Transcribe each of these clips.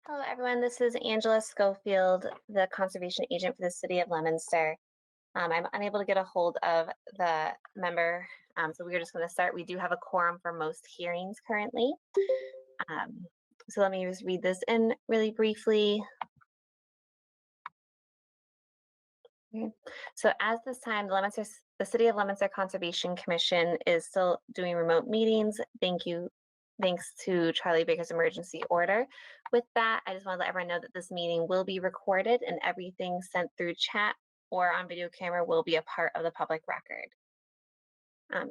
Hello, everyone. This is Angela Schofield, the conservation agent for the city of Leominster. I'm unable to get a hold of the member, so we're just going to start. We do have a quorum for most hearings currently. So let me just read this in really briefly. Okay. So as this time, the City of Leominster Conservation Commission is still doing remote meetings. Thanks to Charlie Baker's emergency order. With that, I just want to let everyone know that this meeting will be recorded and everything sent through chat or on video camera will be a part of the public record.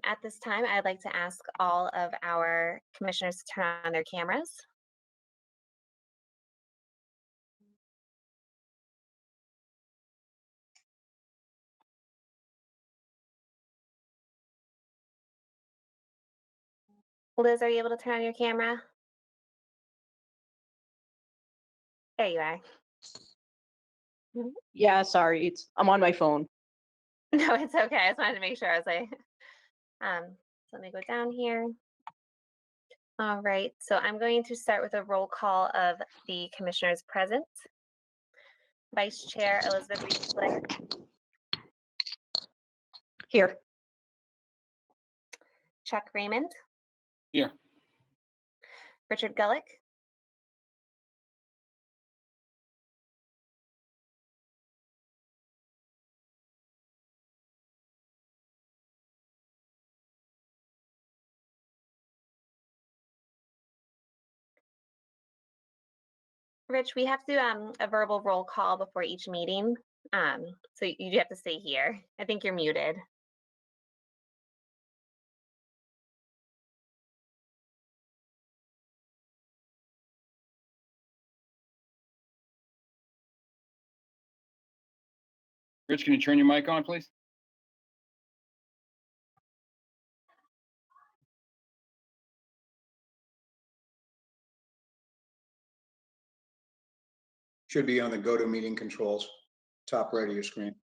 At this time, I'd like to ask all of our commissioners to turn on their cameras. Liz, are you able to turn on your camera? There you are. Yeah, sorry, I'm on my phone. No, it's okay. I just wanted to make sure. I was like, so let me go down here. All right, so I'm going to start with a roll call of the commissioners present. Vice Chair Elizabeth Reed-Flick. Here. Chuck Raymond. Here. Richard Gullick. Rich, we have to do a verbal roll call before each meeting. So you do have to stay here. I think you're muted. Rich, can you turn your mic on, please? Should be on the go to meeting controls, top right of your screen.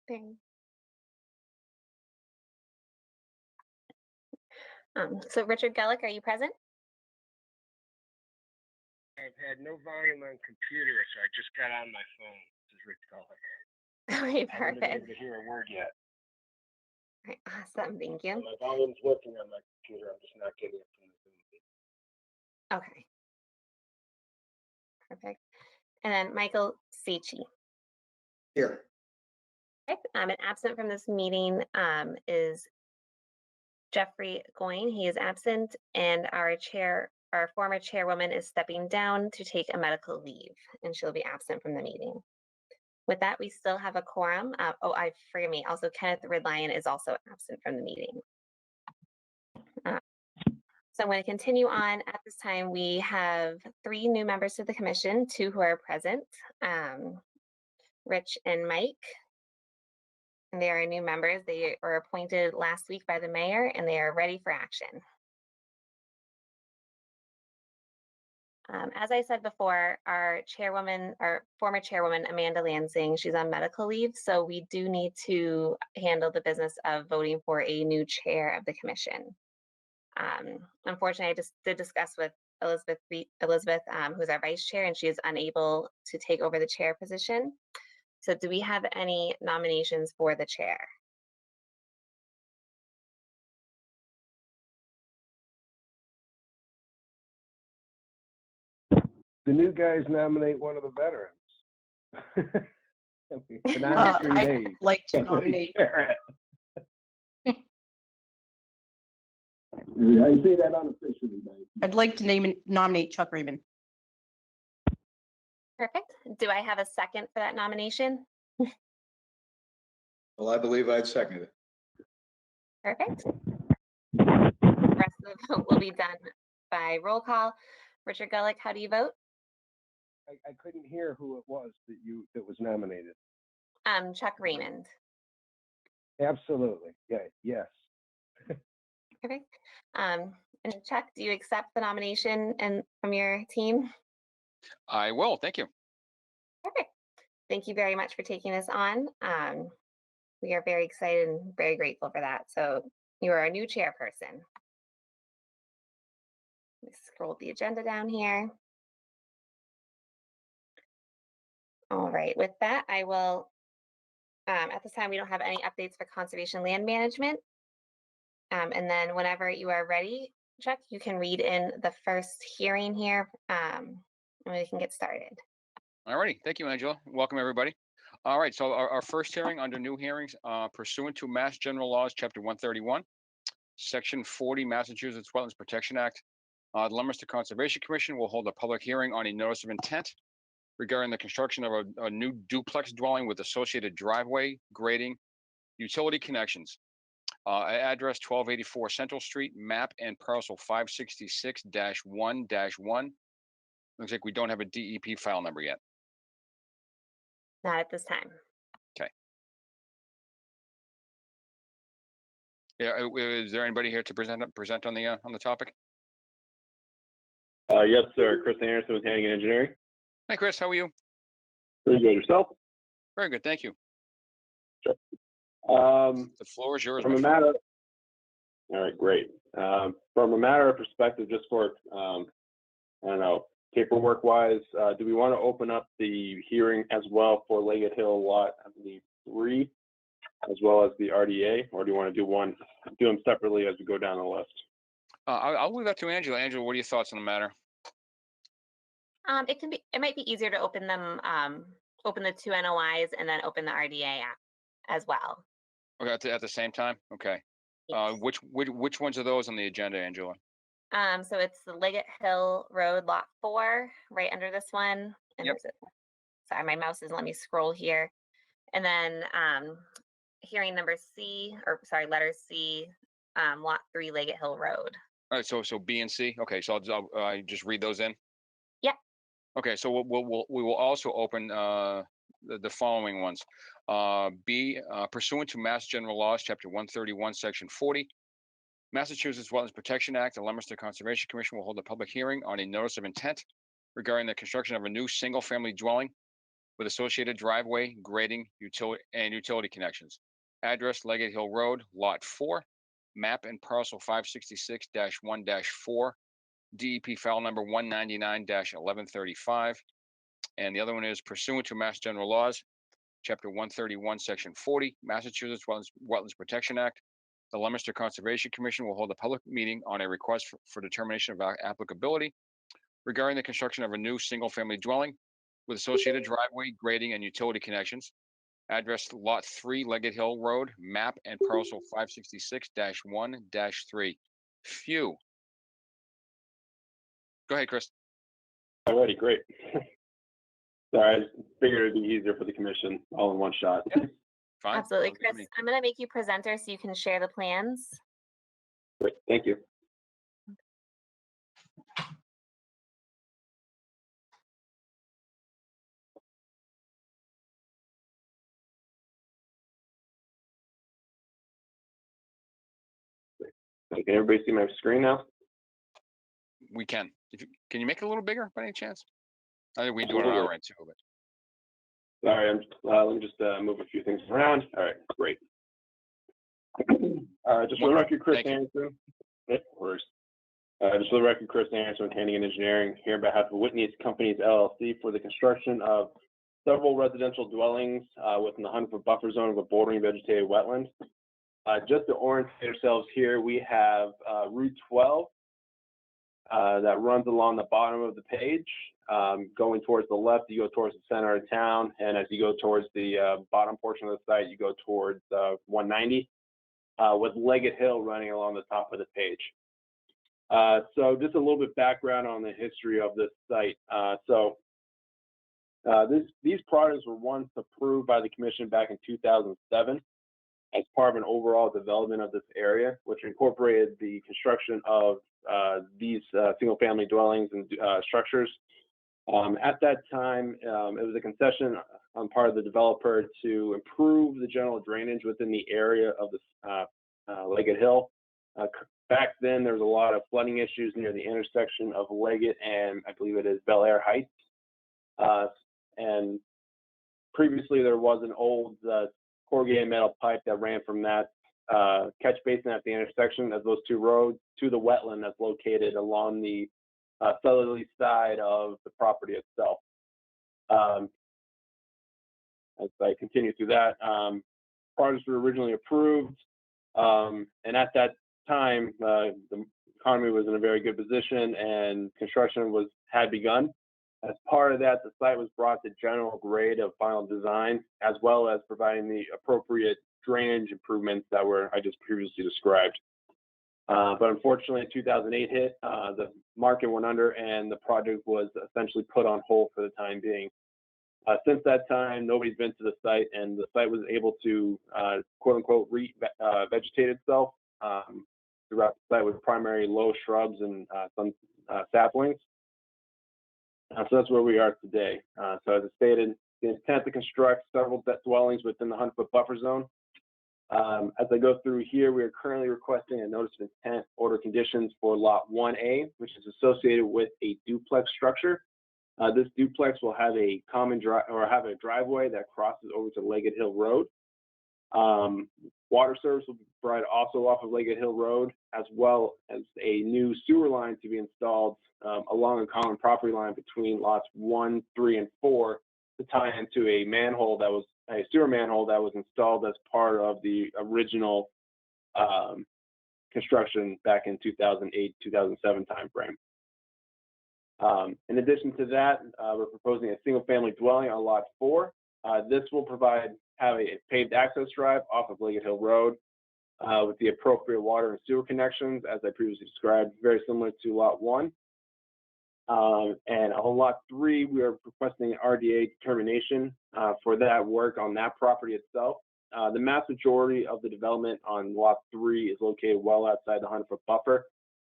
Thing. So Richard Gullick, are you present? I've had no volume on computer, so I just got on my phone. This is Rick Gullick. All right, I haven't been perfect. able to hear a word yet. All right, awesome, thank you. My volume's working on my computer. I'm just not getting it from the Zoom. Okay. Perfect. And then Michael Sacchi. Here. Okay. And absent from this meeting is Jeffrey Goyne. He is absent, and our former chairwoman is stepping down to take a medical leave, and she'll be absent from the meeting. With that, we still have a quorum. Forgive me. Also, Kenneth Redlion is also absent from the meeting. So I'm going to continue on. At this time, we have 3 new members to the commission, 2 who are present, Rich and Mike. And they are new members. They were appointed last week by the mayor, and they are ready for action. As I said before, our former chairwoman, Amanda Lansing, she's on medical leave, so we do need to handle the business of voting for a new chair of the commission. Unfortunately, I just did discuss with Elizabeth, who's our vice chair, and she is unable to take over the chair position. So do we have any nominations for the chair? The new guys nominate one of the veterans. I'd like to nominate. I say that unofficially, Mike. I'd like to nominate Chuck Raymond. Perfect. Do I have a second for that nomination? Well, I believe I'd second it. Perfect. the vote will be done by roll call. Richard Gulick, how do you vote? I couldn't hear who it was that was nominated. Chuck Raymond. Absolutely. Yeah, yes. Perfect. And Chuck, do you accept the nomination and from your team? I will, thank you. Perfect. Thank you very much for taking this on. We are very excited and very grateful for that. So you are a new chairperson. Let me scroll the agenda down here. All right, with that, I will, at this time, we don't have any updates for conservation land management. And then whenever you are ready, Chuck, you can read in the first hearing here, and we can get started. All righty, thank you, Angela. Welcome, everybody. All right, so our first hearing under new hearings pursuant to Mass General Laws, Chapter 131, Section 40, Massachusetts Wetlands Protection Act. The Leominster Conservation Commission will hold a public hearing on a notice of intent regarding the construction of a new duplex dwelling with associated driveway, grading, utility connections. Address 1284 Central Street, map and parcel 566-1-1. Looks like we don't have a DEP file number yet. Not at this time. Okay. Yeah, is there anybody here to present on the topic? Yes, sir. Chris Anderson with Hannigan Engineering. Hi, Chris. How are you? Pretty good. Yourself? Very good, thank you. Sure. The floor is yours. From a matter. All right, great. From a matter of perspective, just for I don't know, paperwork-wise, do we want to open up the hearing as well for Leggett Hill Lot, I believe, 3, as well as the RDA, or do you want to do them separately as we go down the list? I'll leave that to Angela. Angela, what are your thoughts on the matter? It might be easier to open them, open the 2 NOIs and then open the RDA as well. Okay, at the same time? Okay. Yes. Which ones are those on the agenda, Angela? So it's the Leggett Hill Road Lot 4, right under this one. And Yep. Sorry, my mouse isn't letting me scroll here. And then hearing number C, or sorry, letter C, Lot 3, Leggett Hill Road. All right, so B and C. Okay, so I'll just read those in. Yep. Okay, so we will also open the following ones. B, pursuant to Mass General Laws, Chapter 131, Section 40, Massachusetts Wetlands Protection Act, the Leominster Conservation Commission will hold a public hearing on a notice of intent regarding the construction of a new single-family dwelling with associated driveway, grading, utility connections. Address Leggett Hill Road, Lot 4, map and parcel 566-1-4, DEP file number 199-1135. And the other one is pursuant to Mass General Laws, Chapter 131, Section 40, Massachusetts Wetlands Protection Act. The Leominster Conservation Commission will hold a public meeting on a request for determination of applicability regarding the construction of a new single-family dwelling with associated driveway, grading, and utility connections. Address Lot 3, Leggett Hill Road, map and parcel 566-1-3. Phew. Go ahead, Chris. All righty, great. Sorry, I just figured it'd be easier for the commission all in one shot. Yeah. Fine. Absolutely, Chris. I'm going to make you presenter so you can share the plans. Great, thank you. Can everybody see my screen now? We can. Can you make it a little bigger by any chance? I think we do it on our end too. But... Sorry, let me just move a few things around. All right, great. Just for the record, Chris Anderson. Just for the record, Chris Anderson with Hannigan Engineering, here on behalf of Whitney's Companies LLC for the construction of several residential dwellings within the 100-foot buffer zone of a bordering vegetated wetland. Just to orientate ourselves here, we have Route 12 that runs along the bottom of the page. Going towards the left, you go towards the center of town, and as you go towards the bottom portion of the site, you go towards 190, with Leggett Hill running along the top of the page. So just a little bit background on the history of this site. These projects were once approved by the commission back in 2007. as part of an overall development of this area, which incorporated the construction of these single-family dwellings and structures. At that time, it was a concession on part of the developer to improve the general drainage within the area of the Leggett Hill. Back then, there was a lot of flooding issues near the intersection of Leggett and I believe it is Bel Air Heights. And previously, there was an old corrugated metal pipe that ran from that catch basin at the intersection of those two roads to the wetland that's located along the southerly side of the property itself. As I continue through that, projects were originally approved, and at that time, the economy was in a very good position and construction had begun. As part of that, the site was brought to general grade of final design, as well as providing the appropriate drainage improvements that I just previously described. But unfortunately, 2008 hit, the market went under, and the project was essentially put on hold for the time being. Since that time, nobody's been to the site, and the site was able to, quote unquote, vegetate itself throughout the site with primary low shrubs and some saplings. So that's where we are today. So as I stated, the intent to construct several dwellings within the 100-foot buffer zone. As I go through here, we are currently requesting a notice of intent order conditions for lot 1A, which is associated with a duplex structure. This duplex will have a driveway that crosses over to Leggett Hill Road. Water service will be provided also off of Leggett Hill Road, as well as a new sewer line to be installed along a common property line between lots 1, 3, and 4 to tie into a sewer manhole that was installed as part of the original construction back in 2008, 2007 timeframe. In addition to that, we're proposing a single-family dwelling on lot 4. This will have a paved access drive off of Leggett Hill Road with the appropriate water and sewer connections, as I previously described, very similar to lot 1. And on lot 3, we are requesting an RDA determination for that work on that property itself. The mass majority of the development on lot 3 is located well outside the 100-foot buffer,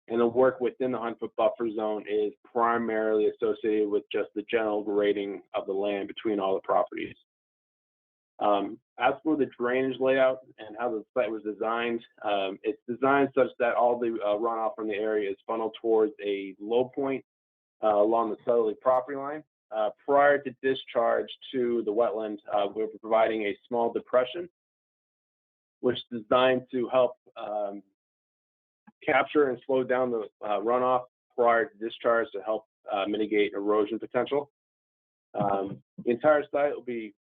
and the work within the 100-foot buffer zone is primarily associated with just the general grading of the land between all the properties. As for the drainage layout and how the site was designed, it's designed such that all the runoff from the area is funneled towards a low point along the southerly property line. Prior to discharge to the wetland, we're providing a small depression, which is designed to help capture and slow down the runoff prior to discharge to help mitigate erosion potential. The entire site will be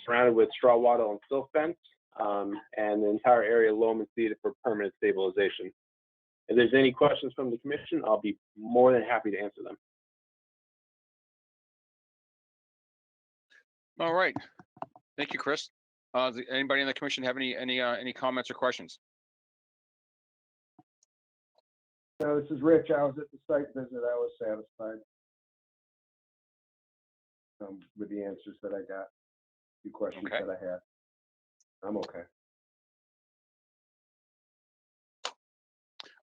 surrounded with straw wattle and silt fence, and the entire area loam and seeded for permanent stabilization. If there's any questions from the commission, I'll be more than happy to answer them. All right. Thank you, Chris. Anybody in the commission have any comments or questions? No, this is Rich. I was at the site visit. I was satisfied with the answers that I got. A few questions Okay. that I had. I'm okay.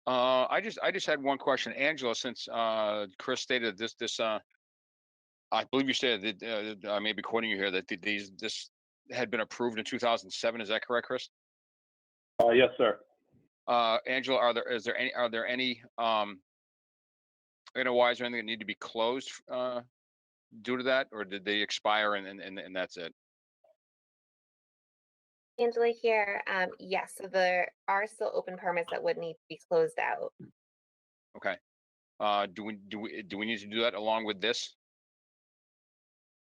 I just had one question, Angela. Since Chris stated this, I believe you stated that I may be quoting you here that this had been approved in 2007. Is that correct, Chris? Yes, sir. Angela, are there any NOIs or anything that need to be closed due to that, or did they expire and that's it? Angela here. Yes, so there are still open permits that would need to be closed out. Okay. Do we need to do that along with this?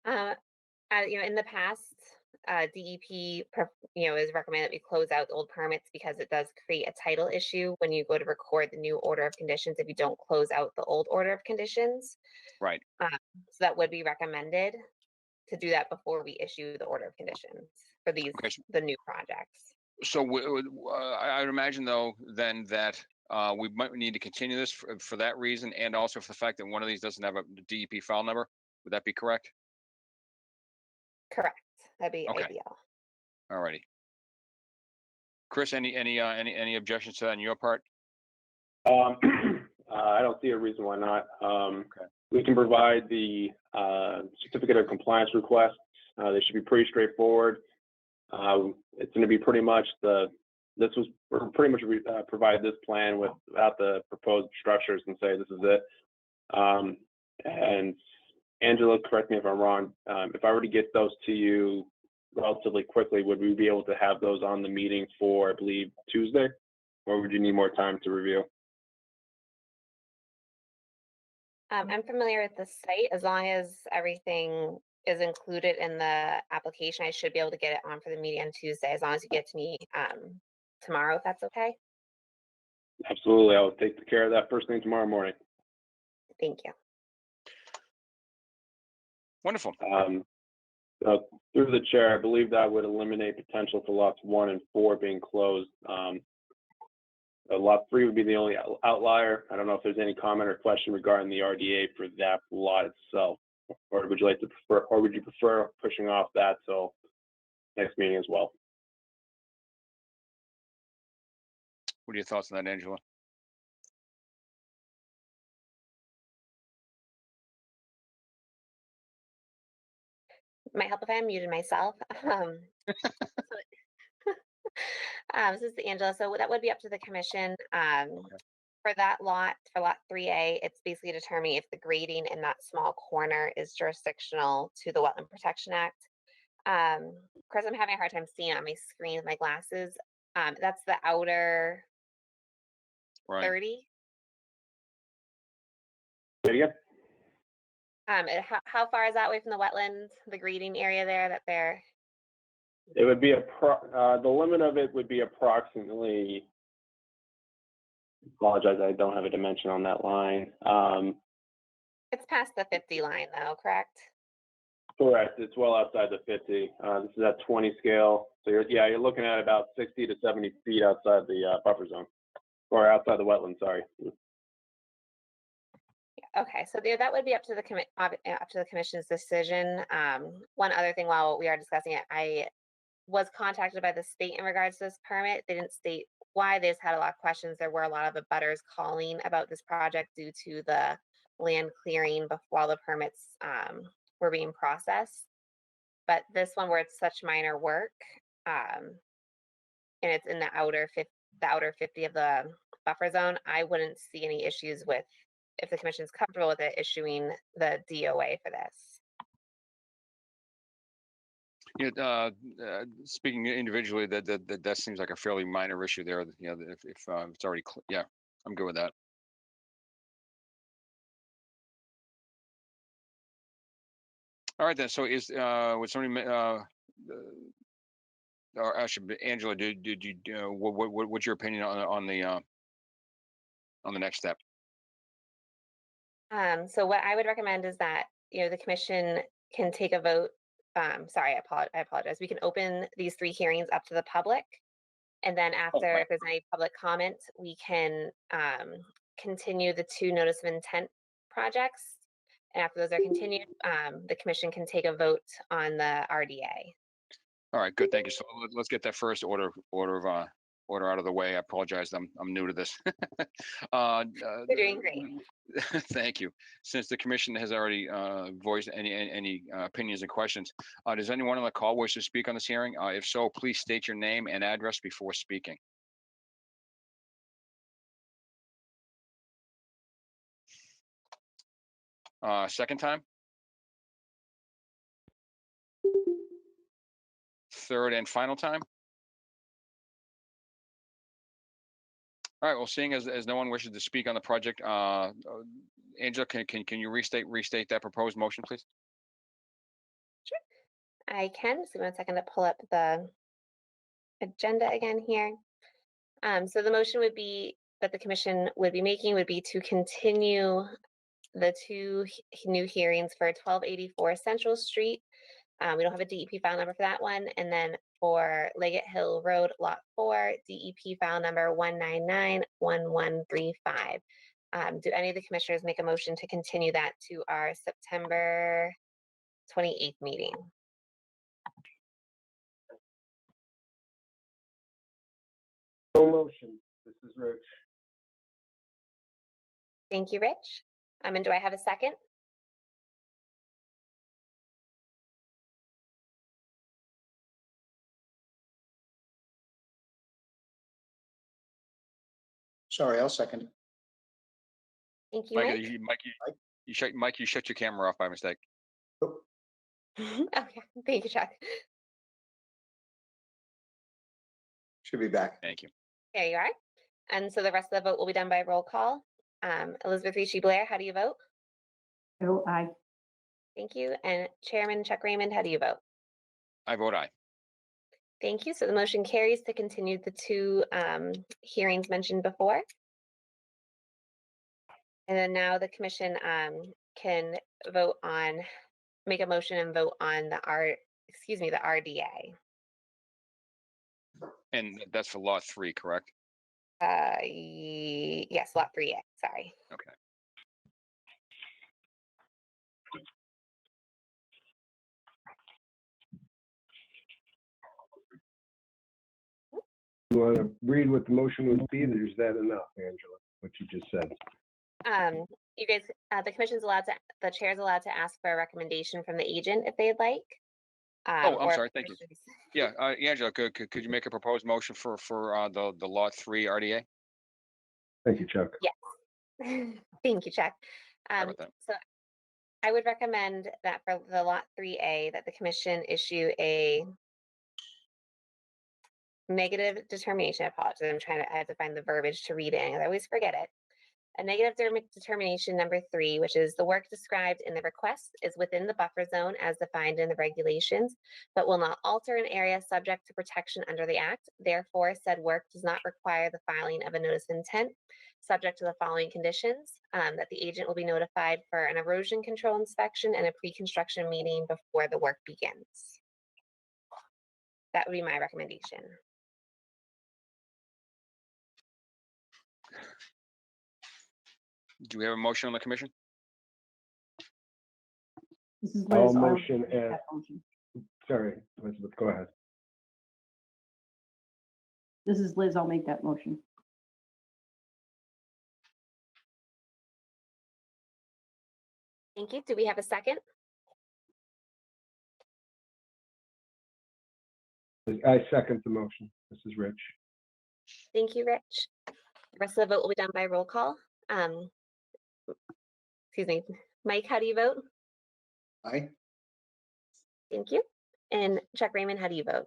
In the past, DEP, is recommended that we close out the old permits because it does create a title issue when you go to record the new order of conditions if you don't close out the old order of conditions. Right. So that would be recommended to do that before we issue the order of conditions for these, the new projects. So I would imagine though then that we might need to continue this for that reason, and also for the fact that one of these doesn't have a DEP file number. Would that be correct? Correct. That'd be Okay. ideal. All righty. Chris, any objections to that on your part? I don't see a reason why not. We can provide the certificate of compliance request. They should be pretty straightforward. It's going to be pretty much provide this plan without the proposed structures and say this is it. And Angela, correct me if I'm wrong. If I were to get those to you relatively quickly, would we be able to have those on the meeting for, I believe, Tuesday? Or would you need more time to review? I'm familiar with the site. As long as everything is included in the application, I should be able to get it on for the meeting on Tuesday, as long as you get to me tomorrow, if that's okay. Absolutely. I'll take care of that first thing tomorrow morning. Thank you. Wonderful. Through the chair, I believe that would eliminate potential for lots 1 and 4 being closed. Lot 3 would be the only outlier. I don't know if there's any comment or question regarding the RDA for that lot itself, or would you prefer pushing off that till next meeting as well? What are your thoughts on that, Angela? Might help if I muted myself. This is Angela. So that would be up to the commission. For that lot, for lot 3A, it's basically determining if the grading in that small corner is jurisdictional to the Wetland Protection Act. Chris, I'm having a hard time seeing on my screen with my glasses. That's the outer 30. Say it again? How far is that away from the wetland, the grading area there that they're? It would be the limit of it would be approximately. Apologize, I don't have a dimension on that line. It's past the 50 line though, correct? Correct. It's well outside the 50. This is at 20 scale. So you're looking at about 60 to 70 feet outside the buffer zone, or outside the wetland. Sorry. Okay, so that would be up to the commission's decision. One other thing while we are discussing it, I was contacted by the state in regards to this permit. They didn't state why. They just had a lot of questions. There were a lot of abutters calling about this project due to the land clearing while the permits were being processed. But this one, where it's such minor work, and it's in the outer 50 of the buffer zone, I wouldn't see any issues with, if the commission is comfortable with it, issuing the DOA for this. Yeah, speaking individually, that seems like a fairly minor issue there. You know, if it's already, yeah, I'm good with that. All right then. So would somebody or actually, Angela, did you what's your opinion on the next step? So what I would recommend is that, the commission can take a vote. Sorry, I apologize. We can open these 3 hearings up to the public. And then after, if there's any public comment, we can continue the 2 notice of intent projects. And after those are continued, the commission can take a vote on the RDA. All right, good. Thank you. So let's get that first order out of the way. I apologize. I'm new to this. You're doing great. Thank you. Since the commission has already voiced any opinions and questions, does anyone on the call wish to speak on this hearing? If so, please state your name and address before speaking. Second time? Third and final time? All right. Well, seeing as no one wishes to speak on the project, Angela, can you restate that proposed motion, please? Sure. I can. Just give me 1 second to pull up the agenda again here. So the motion would be that the commission would be making would be to continue the 2 new hearings for 1284 Central Street. We don't have a DEP file number for that one. And then for Leggett Hill Road, Lot 4, DEP file number 1991135. Do any of the commissioners make a motion to continue that to our September 28th meeting? No motion. This is Rich. Thank you, Rich. And do I have a second? Sorry, I'll second it. Thank you, Mike, Mike. you shut your camera off by mistake. Oh, Okay, thank you, Chuck. should be back. Thank you. There you are. And so the rest of the vote will be done by roll call. Elizabeth Ricci Blair, how do you vote? Oh, aye. Thank you. And Chairman Chuck Raymond, how do you vote? I vote aye. Thank you. So the motion carries to continue the two hearings mentioned before. And then now the commission can vote on, make a motion and vote on the RDA. And that's for lot 3, correct? Yes, lot 3A, sorry. Okay. You want to read what the motion would be, or is that enough, Angela, what you just said? You guys, the commission's allowed to, the chair's allowed to ask for a recommendation from the agent if they'd like. Oh, I'm or sorry, thank you. commission's- Yeah, Angela, could you make a proposed motion for the lot 3 RDA? Thank you, Chuck. Thank you, Chuck. Sorry about that. So I would recommend that for the lot 3A, that the commission issue a negative determination. I apologize. I have to find the verbiage to read it, and I always forget it. A negative determination number 3, which is the work described in the request is within the buffer zone as defined in the regulations, but will not alter an area subject to protection under the Act. Therefore, said work does not require the filing of a notice of intent, subject to the following conditions: that the agent will be notified for an erosion control inspection and a pre-construction meeting before the work begins. That would be my recommendation. Do we have a motion on the commission? This is I'll Liz. I will motion make and- that motion. Sorry, Elizabeth, go ahead. This is Liz. I'll make that motion. Thank you. Do we have a second? I second the motion. This is Rich. Thank you, Rich. The rest of the vote will be done by roll call. Excuse me. Mike, how do you vote? Aye. Thank you. And Chuck Raymond, how do you vote?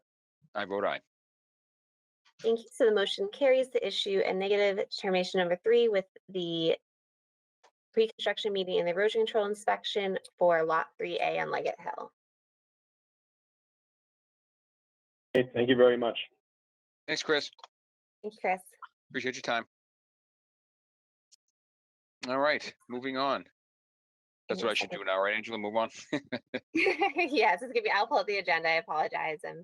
I vote aye. Thank you. So the motion carries to issue a negative determination number 3 with the pre-construction meeting and the erosion control inspection for lot 3A on Leggett Hill. Okay, thank you very much. Thanks, Chris. Thank you, Chris. Appreciate your time. All right, moving on. That's what I should do now, right, Angela? Move on. Yes, it's gonna be, I'll pull up the agenda. I apologize. And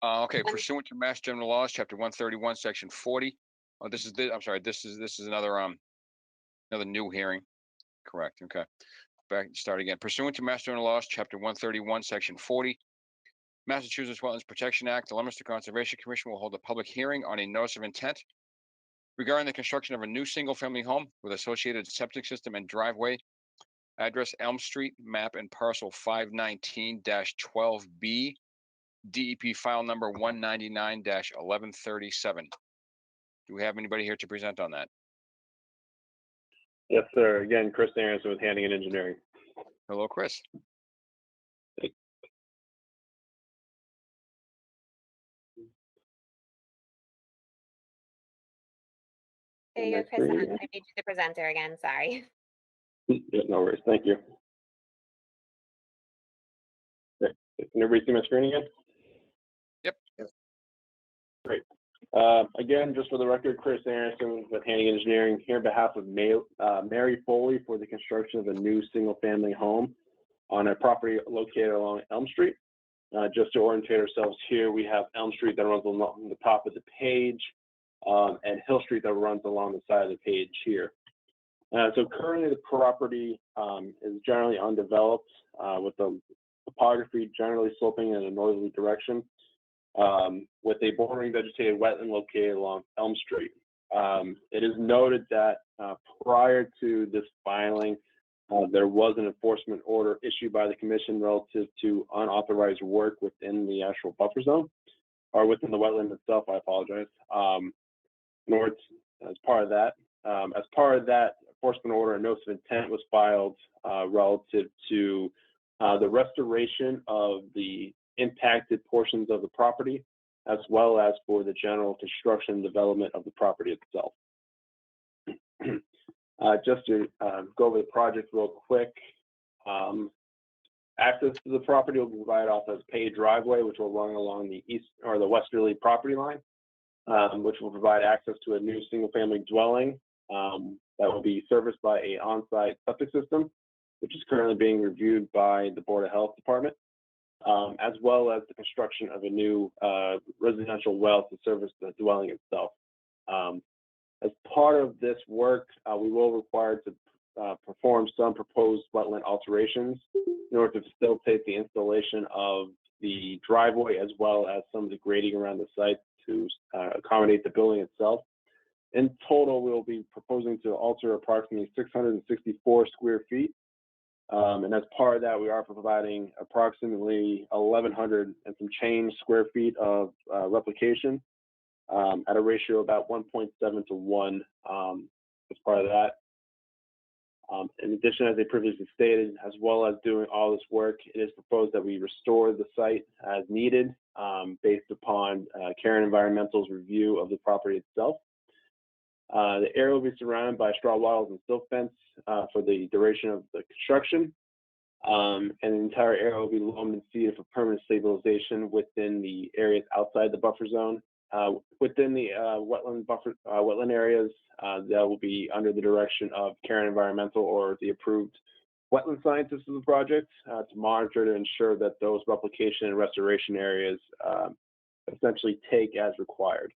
Okay, pursuant to Mass General Laws, Chapter 131, Section 40. Oh, this is I'm sorry. This is another another new hearing. Correct. Okay. Start again. Pursuant to Mass General Laws, Chapter 131, Section 40, Massachusetts Wetlands Protection Act, the Leominster Conservation Commission will hold a public hearing on a notice of intent regarding the construction of a new single-family home with associated septic system and driveway. Address Elm Street, map and parcel 519-12B, DEP file number 199-1137. Do we have anybody here to present on that? Yes, sir. Again, Chris Aronson with Hannigan Engineering. Hello, Chris. there you go, Chris. I made you the presenter again. Sorry. Yeah, no worries. Thank you. Okay. Can everybody see my screen again? Yep. Great. Again, just for the record, Chris Aronson with Hannigan Engineering here on behalf of Mary Foley for the construction of a new single-family home on a property located along Elm Street. Just to orientate ourselves here, we have Elm Street that runs along the top of the page and Hill Street that runs along the side of the page here. So currently the property is generally undeveloped with the topography generally sloping in a northerly direction. with a bordering vegetated wetland located along Elm Street. It is noted that prior to this filing, there was an enforcement order issued by the commission relative to unauthorized work within the actual buffer zone, or within the wetland itself, I apologize. As part of that enforcement order, a notice of intent was filed relative to the restoration of the impacted portions of the property, as well as for the general construction and development of the property itself. Just to go over the project real quick, access to the property will be provided off as paved driveway, which will run along the east or the westerly property line, which will provide access to a new single-family dwelling that will be serviced by an on-site septic system, which is currently being reviewed by the Board of Health Department, as well as the construction of a new residential well to service the dwelling itself. As part of this work, we will require to perform some proposed wetland alterations in order to facilitate the installation of the driveway, as well as some of the grading around the site to accommodate the building itself. In total, we'll be proposing to alter approximately 664 square feet. And as part of that, we are providing approximately 1,100 and some change square feet of replication at a ratio of about 1.7 to 1 as part of that. In addition, as I previously stated, as well as doing all this work, it is proposed that we restore the site as needed based upon Karen Environmental's review of the property itself. The area will be surrounded by straw wattles and silt fence for the duration of the construction. And the entire area will be loamed and seeded for permanent stabilization within the areas outside the buffer zone. Within the wetland areas, that will be under the direction of Karen Environmental or the approved wetland scientists of the project to monitor to ensure that those replication and restoration areas essentially take as required.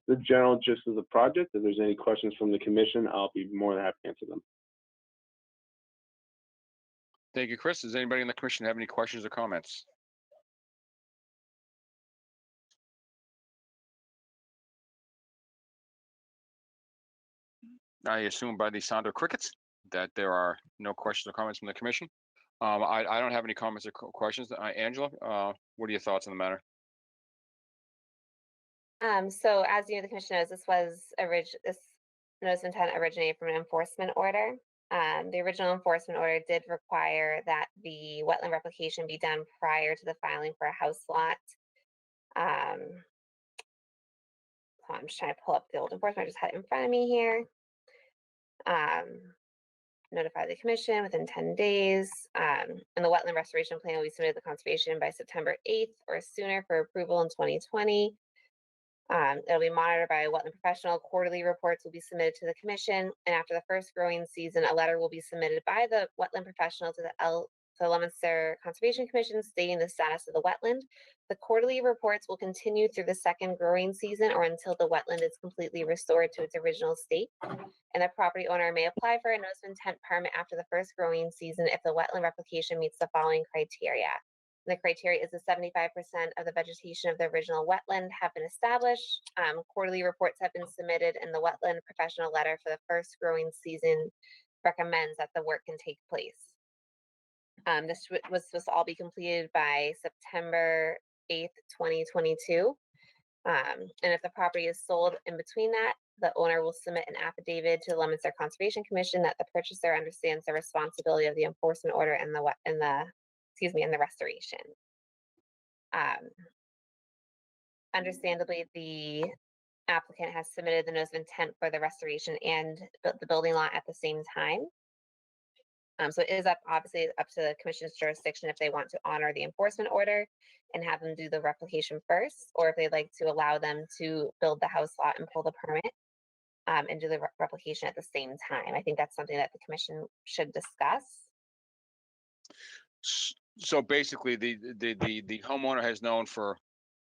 The general gist of the project. If there's any questions from the commission, I'll be more than happy to answer them. Thank you, Chris. Does anybody in the commission have any questions or comments? I assume by the sound of crickets that there are no questions or comments from the commission. I don't have any comments or questions. Angela, what are your thoughts on the matter? So as you know, the commission knows, this notice of intent originated from an enforcement order. The original enforcement order did require that the wetland replication be done prior to the filing for a house lot. So I'm just trying to pull up the old enforcement. I just had it in front of me here. Notify the commission within 10 days. And the wetland restoration plan will be submitted to the conservation by September 8th or sooner for approval in 2020. It'll be monitored by a wetland professional. Quarterly reports will be submitted to the commission. And after the first growing season, a letter will be submitted by the wetland professional to the Leominster Conservation Commission stating the status of the wetland. The quarterly reports will continue through the second growing season or until the wetland is completely restored to its original state. And the property owner may apply for a notice of intent permit after the first growing season if the wetland replication meets the following criteria. The criteria is that 75% of the vegetation of the original wetland have been established. Quarterly reports have been submitted, and the wetland professional letter for the first growing season recommends that the work can take place. This was supposed to all be completed by September 8th, 2022. And if the property is sold in between that, the owner will submit an affidavit to the Leominster Conservation Commission that the purchaser understands the responsibility of the enforcement order and the restoration. Understandably, the applicant has submitted the notice of intent for the restoration and the building lot at the same time. So it is obviously up to the commission's jurisdiction if they want to honor the enforcement order and have them do the replication first, or if they'd like to allow them to build the house lot and pull the permit and do the replication at the same time. I think that's something that the commission should discuss. So basically, the homeowner has known for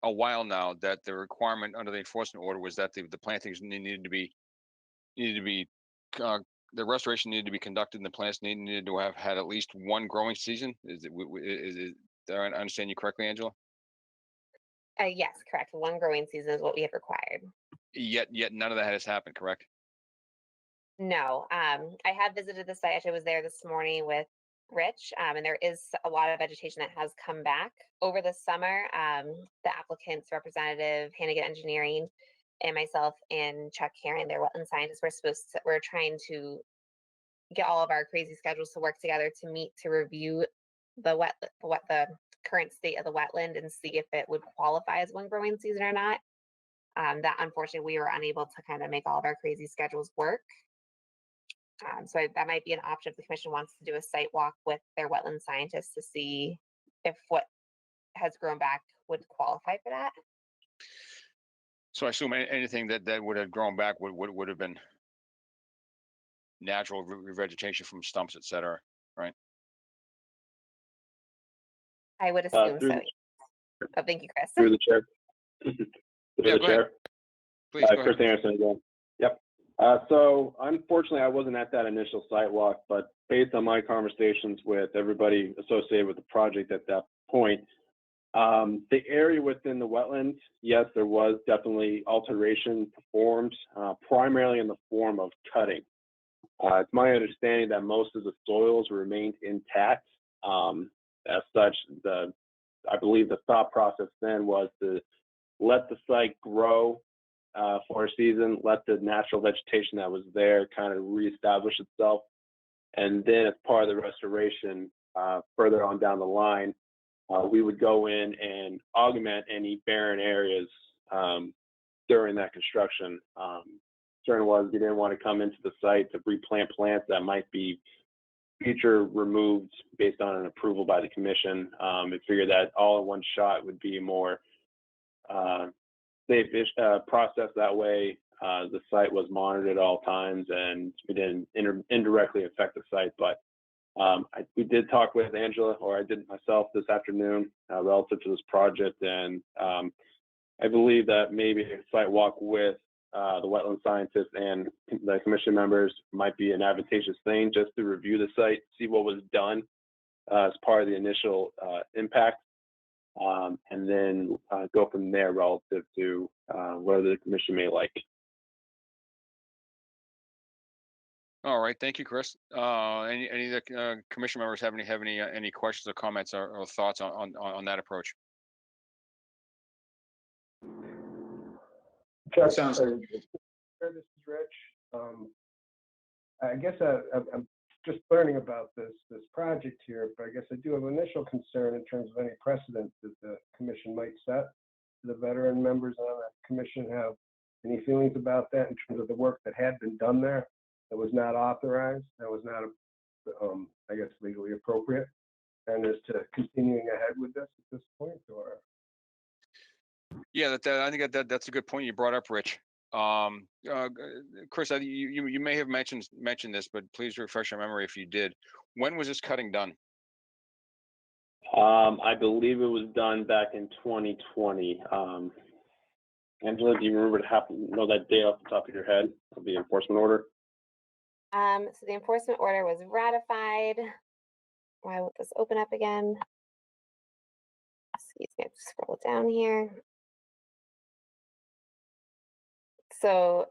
a while now that the requirement under the enforcement order was that the plantings needed to be the restoration needed to be conducted, and the plants needed to have had at least one growing season. Did I understand you correctly, Angela? Yes, correct. One growing season is what we have required. Yet none of that has happened, correct? No, I have visited the site. Actually, I was there this morning with Rich, and there is a lot of vegetation that has come back over the summer. The applicant's representative, Hannigan Engineering, and myself and Chuck Herring, their wetland scientists, we're trying to get all of our crazy schedules to work together to meet to review the current state of the wetland and see if it would qualify as one growing season or not. That unfortunately we were unable to kind of make all of our crazy schedules work. So that might be an option if the commission wants to do a site walk with their wetland scientists to see if what has grown back would qualify for that. So I assume anything that would have grown back would have been natural revegetation from stumps, et cetera, right? I would assume through so. Oh, thank you, Chris. Through the chair. Through Yeah, the go ahead. chair. Please go Chris ahead. Anderson again. Yep. So unfortunately, I wasn't at that initial site walk, but based on my conversations with everybody associated with the project at that point, the area within the wetlands, yes, there was definitely alteration performed, primarily in the form of cutting. It's my understanding that most of the soils remained intact. As such, I believe the thought process then was to let the site grow for a season, let the natural vegetation that was there kind of reestablish itself. And then as part of the restoration, further on down the line, we would go in and augment any barren areas during that construction. Concern was we didn't want to come into the site to replant plants that might be future removed based on an approval by the commission. We figured that all in one shot would be a more safe process that way. The site was monitored at all times and we didn't indirectly affect the site. But we did talk with Angela, or I did myself this afternoon relative to this project. And I believe that maybe a site walk with the wetland scientists and the commission members might be an advantageous thing, just to review the site, see what was done as part of the initial impact, and then go from there relative to whether the commission may like. All right, thank you, Chris. Any of the commission members have any questions or comments or thoughts on that approach? Chuck, Sounds- this is Rich. I guess I'm just learning about this project here, but I guess I do have an initial concern in terms of any precedent that the commission might set. Do the veteran members on that commission have any feelings about that in terms of the work that had been done there that was not authorized, that was not, I guess, legally appropriate, and as to continuing ahead with this at this point, or? Yeah, I think that's a good point you brought up, Rich. Chris, you may have mentioned this, but please refresh your memory if you did. When was this cutting done? I believe it was done back in 2020. Angela, do you remember know that date off the top of your head of the enforcement order? So the enforcement order was ratified. Why won't this open up again? Excuse me, I have to scroll down here. So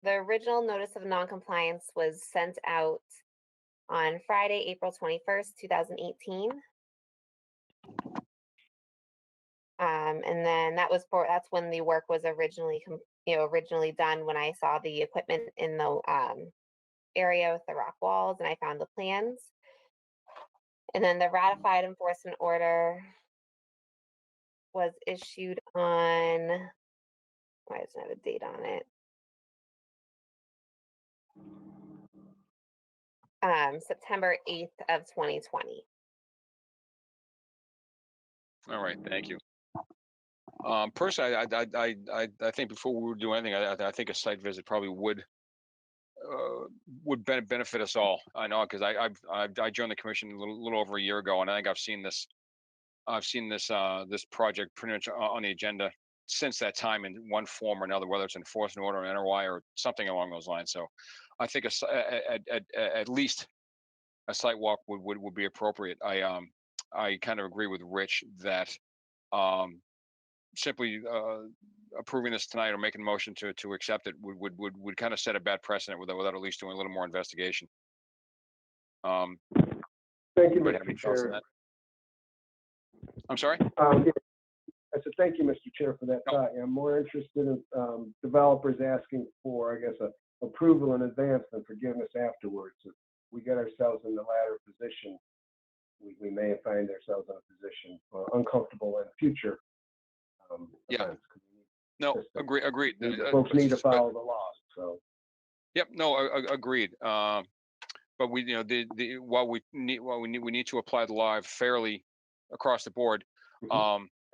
the original notice of noncompliance was sent out on Friday, April 21st, 2018. And then that's when the work was originally done, when I saw the equipment in the area with the rock walls and I found the plans. And then the ratified enforcement order was issued on, why doesn't it have a date on it? September 8th of 2020. All right, thank you. Personally, I think before we would do anything, I think a site visit probably would benefit us all. I know, because I joined the commission a little over a year ago, and I think I've seen this project pretty much on the agenda since that time in one form or another, whether it's enforcement order, or NRY, or something along those lines. So I think at least a site walk would be appropriate. I kind of agree with Rich that simply approving this tonight or making a motion to accept it would kind of set a bad precedent without at least doing a little more investigation. Thank you, Anybody have any Mr. thoughts on Chair. that? I'm sorry? Yeah, I said, thank you, Mr. Chair, for that No. thought. Yeah, I'm more interested in developers asking for, I guess, approval in advance than forgiveness afterwards. If we get ourselves in the latter position, we may find ourselves in a position uncomfortable in future Yeah. events. 'Cause we need No, system. agreed. Folks need to follow the law, so. Yep, no, agreed. But we, while we need to apply the law fairly across the board.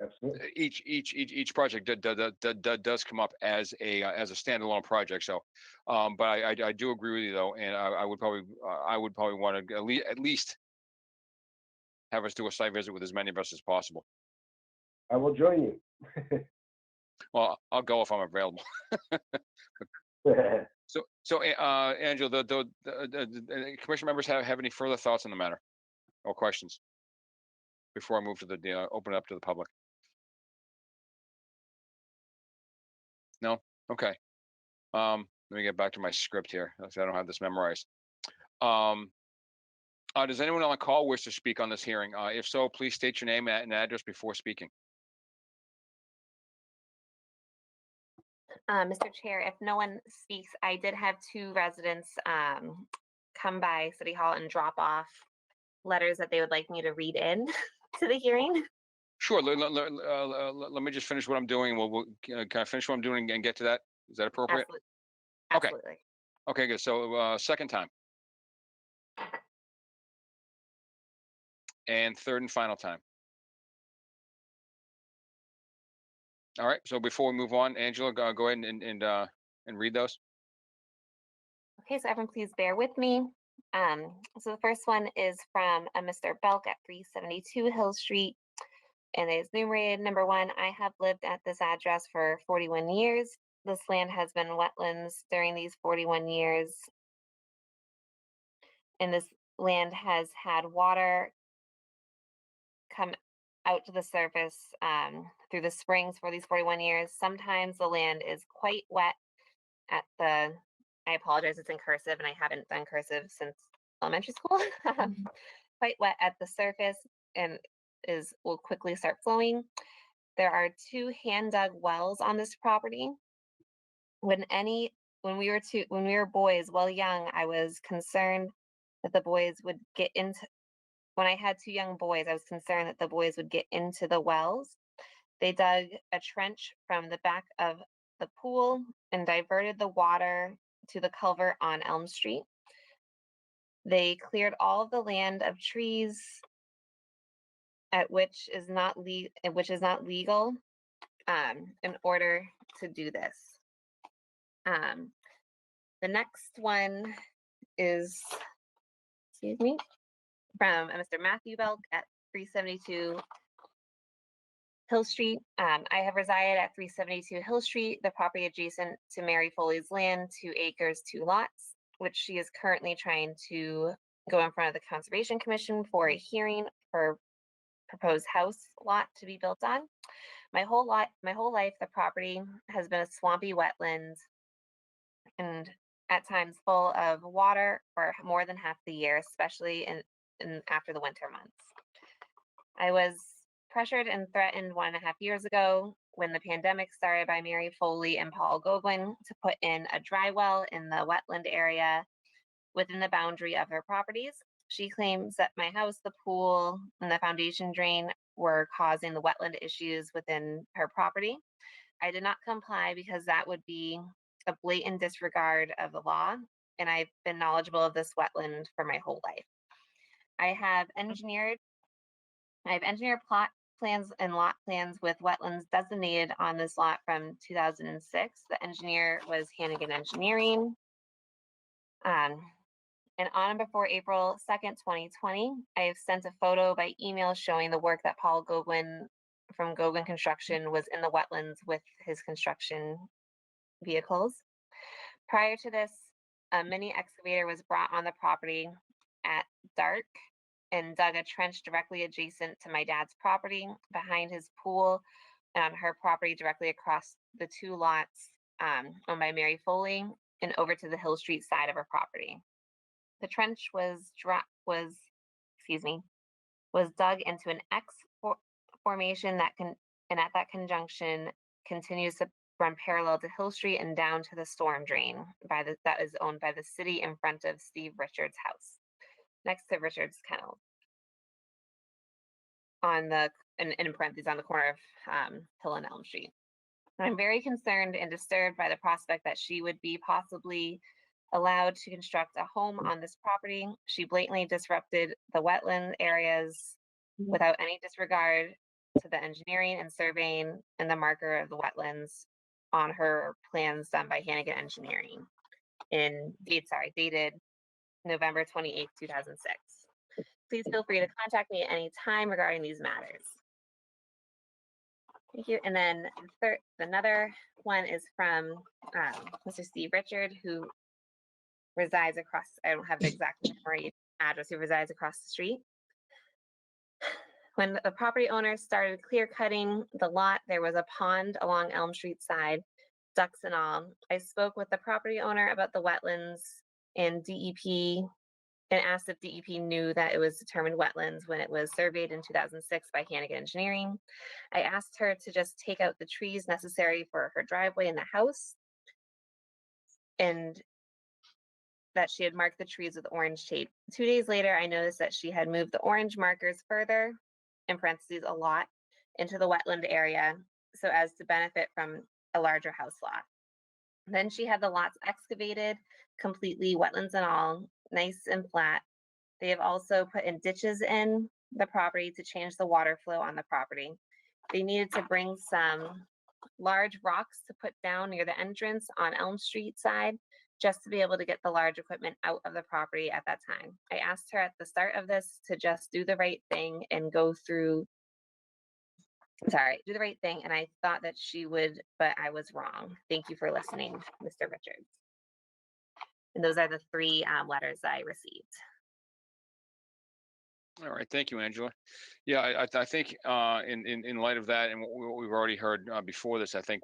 Absolutely. Each project does come up as a standalone project. So, but I do agree with you though, and I would probably want to at least have us do a site visit with as many of us as possible. I will join you. Well, I'll go if I'm available. So, Angela, the commission members have any further thoughts on the matter or questions before I move to the open it up to the public? No? Okay. Let me get back to my script here. I don't have this memorized. Does anyone on the call wish to speak on this hearing? If so, please state your name and address before speaking. Mr. Chair, if no one speaks, I did have two residents come by City Hall and drop off letters that they would like me to read in to the hearing. Sure. Let me just finish what I'm doing. Can I finish what I'm doing and get to that? Is that appropriate? Absolutely. Okay. Absolutely. Okay, good. So second time. And third and final time. All right. So before we move on, Angela, go ahead and read those. Okay, so everyone please bear with me. So the first one is from Mr. Belk at 372 Hill Street. And it's numerated number 1. I have lived at this address for 41 years. This land has been wetlands during these 41 years. And this land has had water come out to the surface through the springs for these 41 years. Sometimes the land is quite wet at the, I apologize, it's in cursive and I haven't done cursive since elementary school. Quite wet at the surface and will quickly start flowing. There are 2 hand dug wells on this property. When we were boys, well young, I was concerned that the boys would get into, when I had 2 young boys, I was concerned that the boys would get into the wells. They dug a trench from the back of the pool and diverted the water to the culvert on Elm Street. They cleared all of the land of trees which is not legal in order to do this. The next one is, excuse me, from Mr. Matthew Belk at 372 Hill Street. I have resided at 372 Hill Street, the property adjacent to Mary Foley's land, 2 acres, 2 lots, which she is currently trying to go in front of the Conservation Commission for a hearing for proposed house lot to be built on. My whole life, the property has been a swampy wetland and at times full of water for more than half the year, especially in after the winter months. I was pressured and threatened 1.5 years ago when the pandemic started by Mary Foley and Paul Gogwin to put in a dry well in the wetland area within the boundary of her properties. She claims that my house, the pool, and the foundation drain were causing the wetland issues within her property. I did not comply because that would be a blatant disregard of the law, and I've been knowledgeable of this wetland for my whole life. I have engineered plot plans and lot plans with wetlands designated on this lot from 2006. The engineer was Hannigan Engineering. And on and before April 2nd, 2020, I have sent a photo by email showing the work that Paul Gogwin from Gogwin Construction was in the wetlands with his construction vehicles. Prior to this, a mini excavator was brought on the property at dark and dug a trench directly adjacent to my dad's property behind his pool on her property directly across the two lots owned by Mary Foley and over to the Hill Street side of her property. The trench was dug into an X formation and at that conjunction continues to run parallel to Hill Street and down to the storm drain that is owned by the city in front of Steve Richards' house, next to Richards' kennel. In parentheses on the corner of Hill and Elm Street. I'm very concerned and disturbed by the prospect that she would be possibly allowed to construct a home on this property. She blatantly disrupted the wetland areas without any disregard to the engineering and surveying and the marker of the wetlands on her plans done by Hannigan Engineering dated November 28th, 2006. Please feel free to contact me at any time regarding these matters. Thank you. And then another one is from Mr. Steve Richard, who resides across, I don't have the exact address, who resides across the street. When the property owner started clear cutting the lot, there was a pond along Elm Street side, ducks and all. I spoke with the property owner about the wetlands and DEP and asked if DEP knew that it was determined wetlands when it was surveyed in 2006 by Hannigan Engineering. I asked her to just take out the trees necessary for her driveway in the house and that she had marked the trees with orange tape. 2 days later, I noticed that she had moved the orange markers further, in parentheses, a lot, into the wetland area so as to benefit from a larger house lot. Then she had the lots excavated, completely wetlands and all, nice and flat. They have also put in ditches in the property to change the water flow on the property. They needed to bring some large rocks to put down near the entrance on Elm Street side, just to be able to get the large equipment out of the property at that time. I asked her at the start of this to just do the right thing and do the right thing, and I thought that she would, but I was wrong. Thank you for listening, Mr. Richards. And those are the three letters I received. All right, thank you, Angela. Yeah, I think in light of that and what we've already heard before this, I think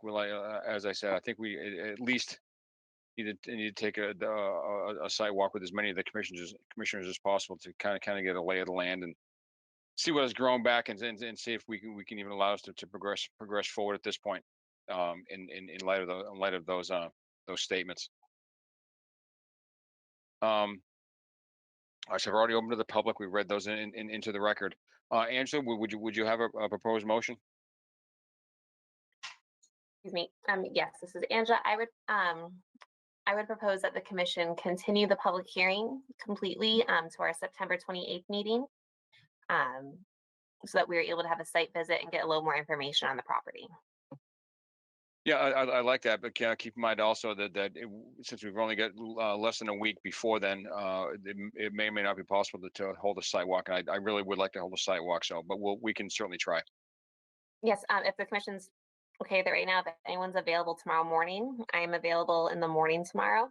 as I said, I think we at least need to take a site walk with as many of the commissioners as possible to kind of get a lay of the land and see what has grown back and see if we can even allow us to progress forward at this point in light of those statements. I've already opened to the public. We read those into the record. Angela, would you have a proposed motion? Excuse me. Yes, this is Angela. I would propose that the commission continue the public hearing completely to our September 28th meeting, so that we were able to have a site visit and get a little more information on the property. Yeah, I like that, but keep in mind also that since we've only got less than a week before then, it may or may not be possible to hold a site walk. And I really would like to hold a site walk, but we can certainly try. Yes, if the commission's okay with it right now, if anyone's available tomorrow morning, I am available in the morning tomorrow.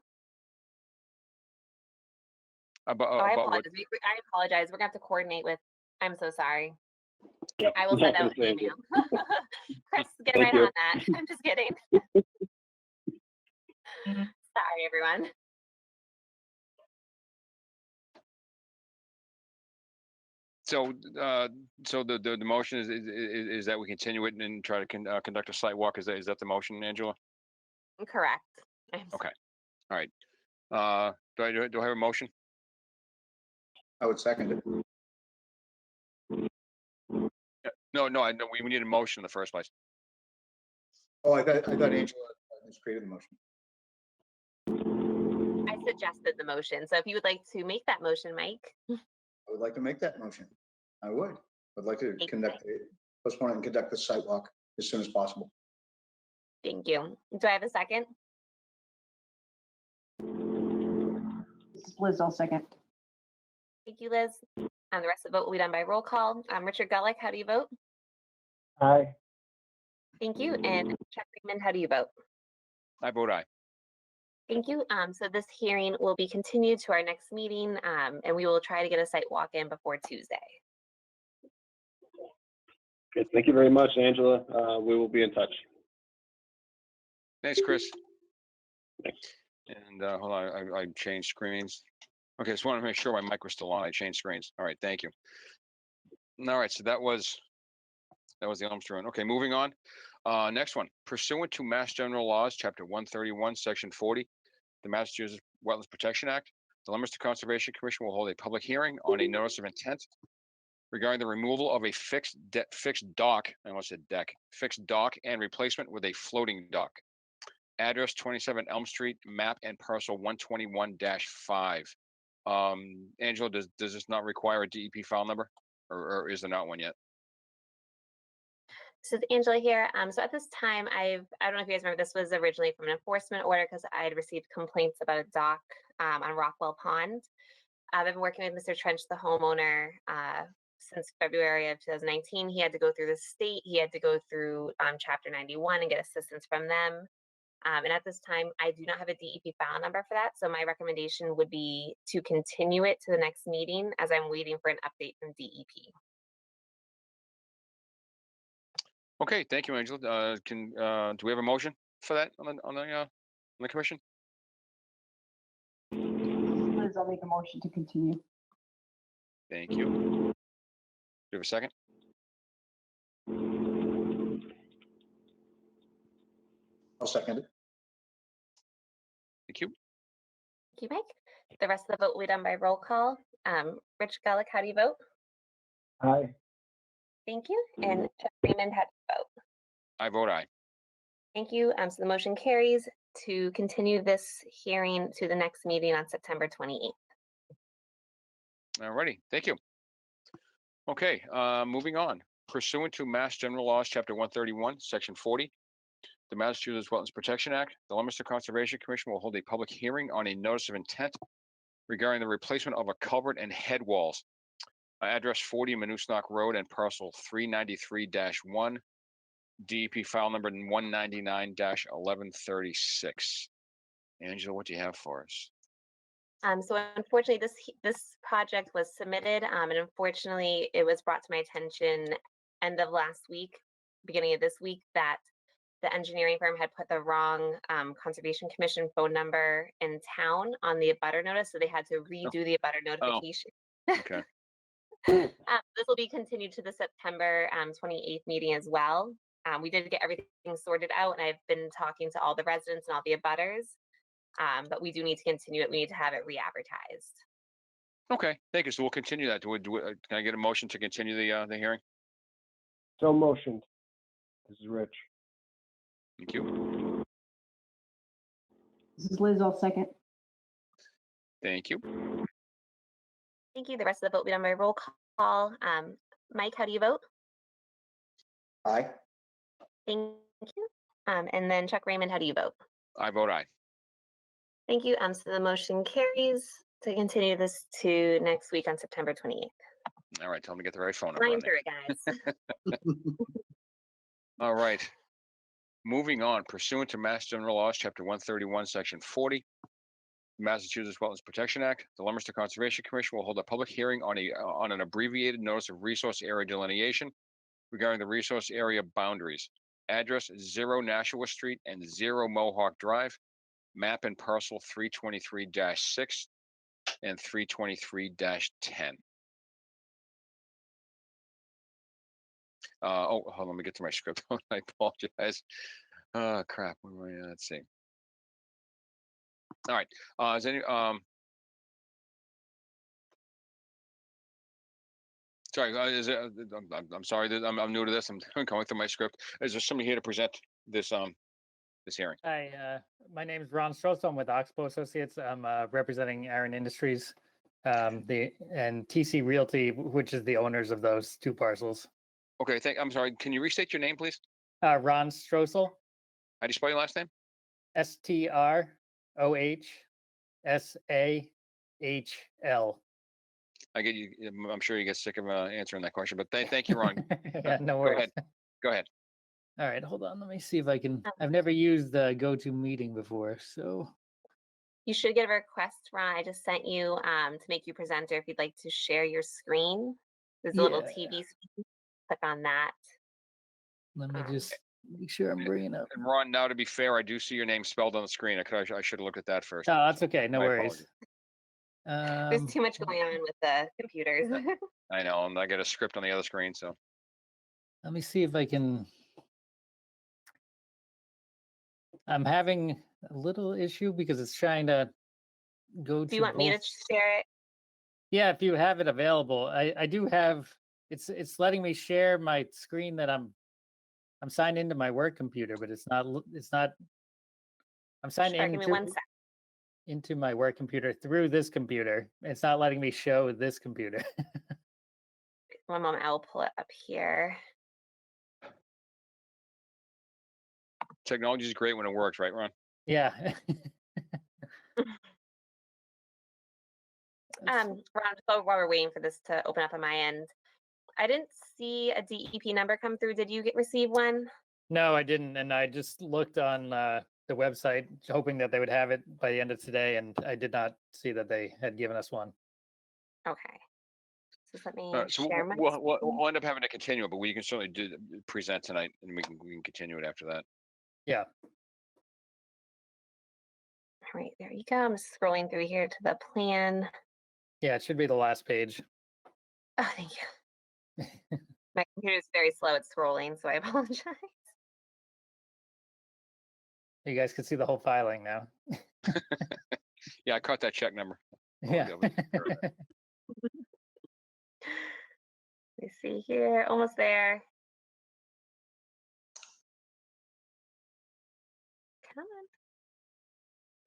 I apologize. We're gonna have to coordinate with. I'm so sorry. Yep. I will send out an email. Chris, get right on that. I'm just kidding. Sorry, everyone. So the motion is that we continue it and try to conduct a site walk. Is that the motion, Angela? Correct. Okay. All right. Do I have a motion? I would second it. No. I know we need a motion in the first place. Oh, I thought Angela just created the motion. I suggested the motion. So if you would like to make that motion, Mike. I would like to make that motion. I would. I'd like to Thank postpone and conduct the site walk as soon as possible. Thank you. Do I have a second? This is Liz, I'll second. Thank you, Liz. The rest of the vote will be done by roll call. Richard Gulick, how do you vote? Aye. Thank you. And Chuck Freeman, how do you vote? I vote aye. Thank you. So this hearing will be continued to our next meeting, and we will try to get a site walk in before Tuesday. Okay, thank you very much, Angela. We will be in touch. Thanks, Chris. Thanks. And hold on, I changed screens. Okay, just want to make sure my mic was still on. I changed screens. All right, thank you. All right, so that was the Elmster one. Okay, moving on. Next one, pursuant to Mass General Laws, Chapter 131, Section 40, the Massachusetts Wetlands Protection Act, the Leominster Conservation Commission will hold a public hearing on a notice of intent regarding the removal of a fixed dock, I almost said deck, fixed dock and replacement with a floating dock. Address 27 Elm Street, map and parcel 121-5. Angela, does this not require a DEP file number, or is there not one yet? So it's Angela here. So at this time, I don't know if you guys remember, this was originally from an enforcement order because I had received complaints about a dock on Rockwell Pond. I've been working with Mr. Trench, the homeowner, since February of 2019. He had to go through the state. He had to go through Chapter 91 and get assistance from them. And at this time, I do not have a DEP file number for that. So my recommendation would be to continue it to the next meeting as I'm waiting for an update from DEP. Okay, thank you, Angela. Do we have a motion for that on the commission? Liz, I'll make a motion to continue. Thank you. Do you have a second? I'll second it. Thank you. Thank you, Mike. The rest of the vote will be done by roll call. Rich Gullick, how do you vote? Aye. Thank you. And Chuck Freeman, how do you vote? I vote aye. Thank you. So the motion carries to continue this hearing to the next meeting on September 28th. All righty, thank you. Okay, moving on. Pursuant to Mass General Laws, Chapter 131, Section 40, the Massachusetts Wetlands Protection Act, the Leominster Conservation Commission will hold a public hearing on a notice of intent regarding the replacement of a culvert and head walls. Address 40 Manusnock Road and parcel 393-1, DEP file number 199-1136. Angela, what do you have for us? So unfortunately, this project was submitted, and unfortunately, it was brought to my attention end of last week, beginning of this week, that the engineering firm had put the wrong Conservation Commission phone number in town on the abutter notice, so they had to redo the abutter notification. Okay. This will be continued to the September 28th meeting as well. We did get everything sorted out, and I've been talking to all the residents and all the abutters. But we do need to continue it. We need to have it re-advertised. Okay, thank you. So we'll continue that. Can I get a motion to continue the hearing? So motioned. This is Rich. Thank you. This is Liz, I'll second. Thank you. Thank you. The rest of the vote will be done by roll call. Mike, how do you vote? Aye. Thank you. And then Chuck Raymond, how do you vote? I vote aye. Thank you. So the motion carries to continue this to next week on September 28th. All right, tell me to get the right phone number. Flying On there. through it, guys. All right. Moving on, pursuant to Mass General Laws, Chapter 131, Section 40, Massachusetts Wetlands Protection Act, the Leominster Conservation Commission will hold a public hearing on an abbreviated notice of resource area delineation regarding the resource area boundaries. Address 0 Nashua Street and 0 Mohawk Drive, map and parcel 323-6 and 323-10. Oh, hold on, let me get to my script. I apologize. Oh, crap. Where am I? Let's see. All right. Is any sorry, I'm sorry that I'm new to this. I'm going through my script. Is there somebody here to present this this hearing? Hi, my name is Ron Stross. I'm with Oxbow Associates. I'm representing Aaron Industries, and TC Realty, which is the owners of those two parcels. Okay, I'm sorry. Can you restate your name, please? Ron Strossel, How do you spell your last name? STROHSAHL. I get you. I'm sure you get sick of answering that question, but thank you, Ron. Yeah, no Go worries. ahead. Go ahead. All right, hold on. Let me see if I can. I've never used the GoToMeeting before, so. You should get a request, Ron. I just sent you to make you presenter if you'd like to share your screen. There's a little Yeah. TV screen. Click on that. Let me just make sure I'm bringing up. And Ron, now to be fair, I do see your name spelled on the screen. I should have looked at that first. Oh, that's okay. No My worries. There's too much going on with the computers. I know, and I got a script on the other screen, so. Let me see if I can. I'm having a little issue because it's trying to go to. Do you want me to share it? Yeah, if you have it available, I do have. It's letting me share my screen that I'm signed into my work computer, but it's not. I'm signed Sure, give me one sec. into my work computer through this computer. It's not letting me show this computer. One moment, I'll pull it up here. Technology is great when it works, right, Ron? Yeah. Ron, so while we're waiting for this to open up on my end, I didn't see a DEP number come through. Did you receive one? No, I didn't, and I just looked on the website hoping that they would have it by the end of today, and I did not see that they had given us one. Okay. So let me So share my. we'll end up having to continue it, but we can certainly present tonight, and we can continue it after that. Yeah. All right, there you go. I'm scrolling through here to the plan. Yeah, it should be the last page. Oh, thank you. My computer is very slow at scrolling, so I apologize. You guys can see the whole filing now. Yeah, I caught that check number. Yeah. Let's see here, almost there. Come on.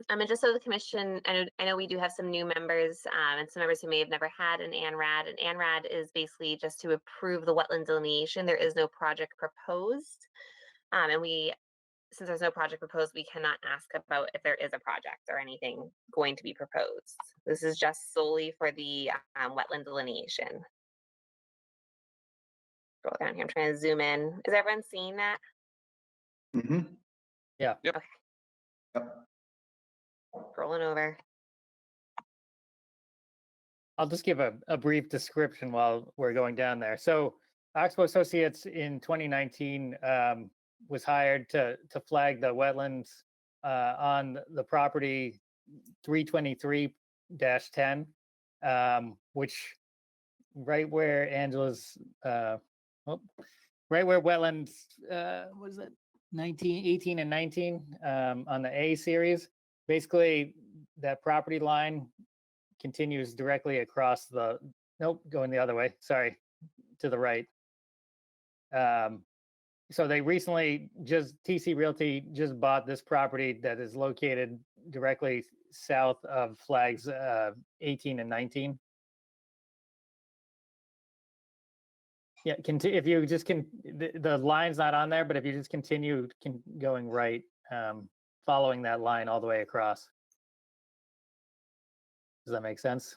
And just so the commission, I know we do have some new members and some members who may have never had an ANRAD. An ANRAD is basically just to approve the wetland delineation. There is no project proposed. And since there's no project proposed, we cannot ask about if there is a project or anything going to be proposed. This is just solely for the wetland delineation. Scroll down here, I'm trying to zoom in. Is everyone seeing that? Mm-hmm. Yeah. Yep. Okay. Yep. Scrolling over. I'll just give a brief description while we're going down there. So Oxbow Associates in 2019 was hired to flag the wetlands on the property 323-10, which right where Angela's, right where wetlands, what is it, 18 and 19 on the A series. Basically, that property line continues directly across the, going the other way, sorry, to the right. So they recently TC Realty just bought this property that is located directly south of flags 18 and 19. Yeah, if you just the line's not on there, but if you just continue going right, following that line all the way across. Does that make sense?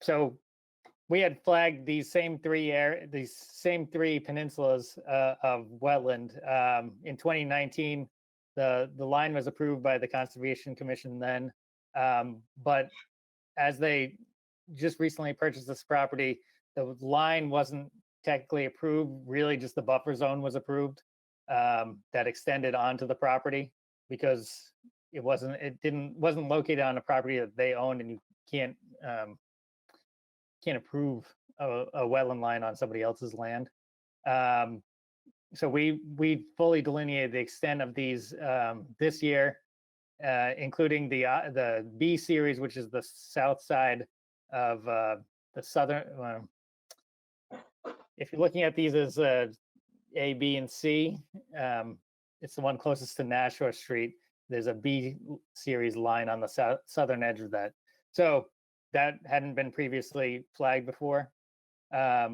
So we had flagged these same three peninsulas of wetland. In 2019, the line was approved by the Conservation Commission then, but as they just recently purchased this property, the line wasn't technically approved. Really, just the buffer zone was approved that extended onto the property because it wasn't located on a property that they owned, and you can't approve a wetland line on somebody else's land. So we fully delineated the extent of these this year, including the B series, which is the south side of the southern. If you're looking at these as A, B, and C, it's the one closest to Nashua Street. There's a B series line on the southern edge of that. So that hadn't been previously flagged before. I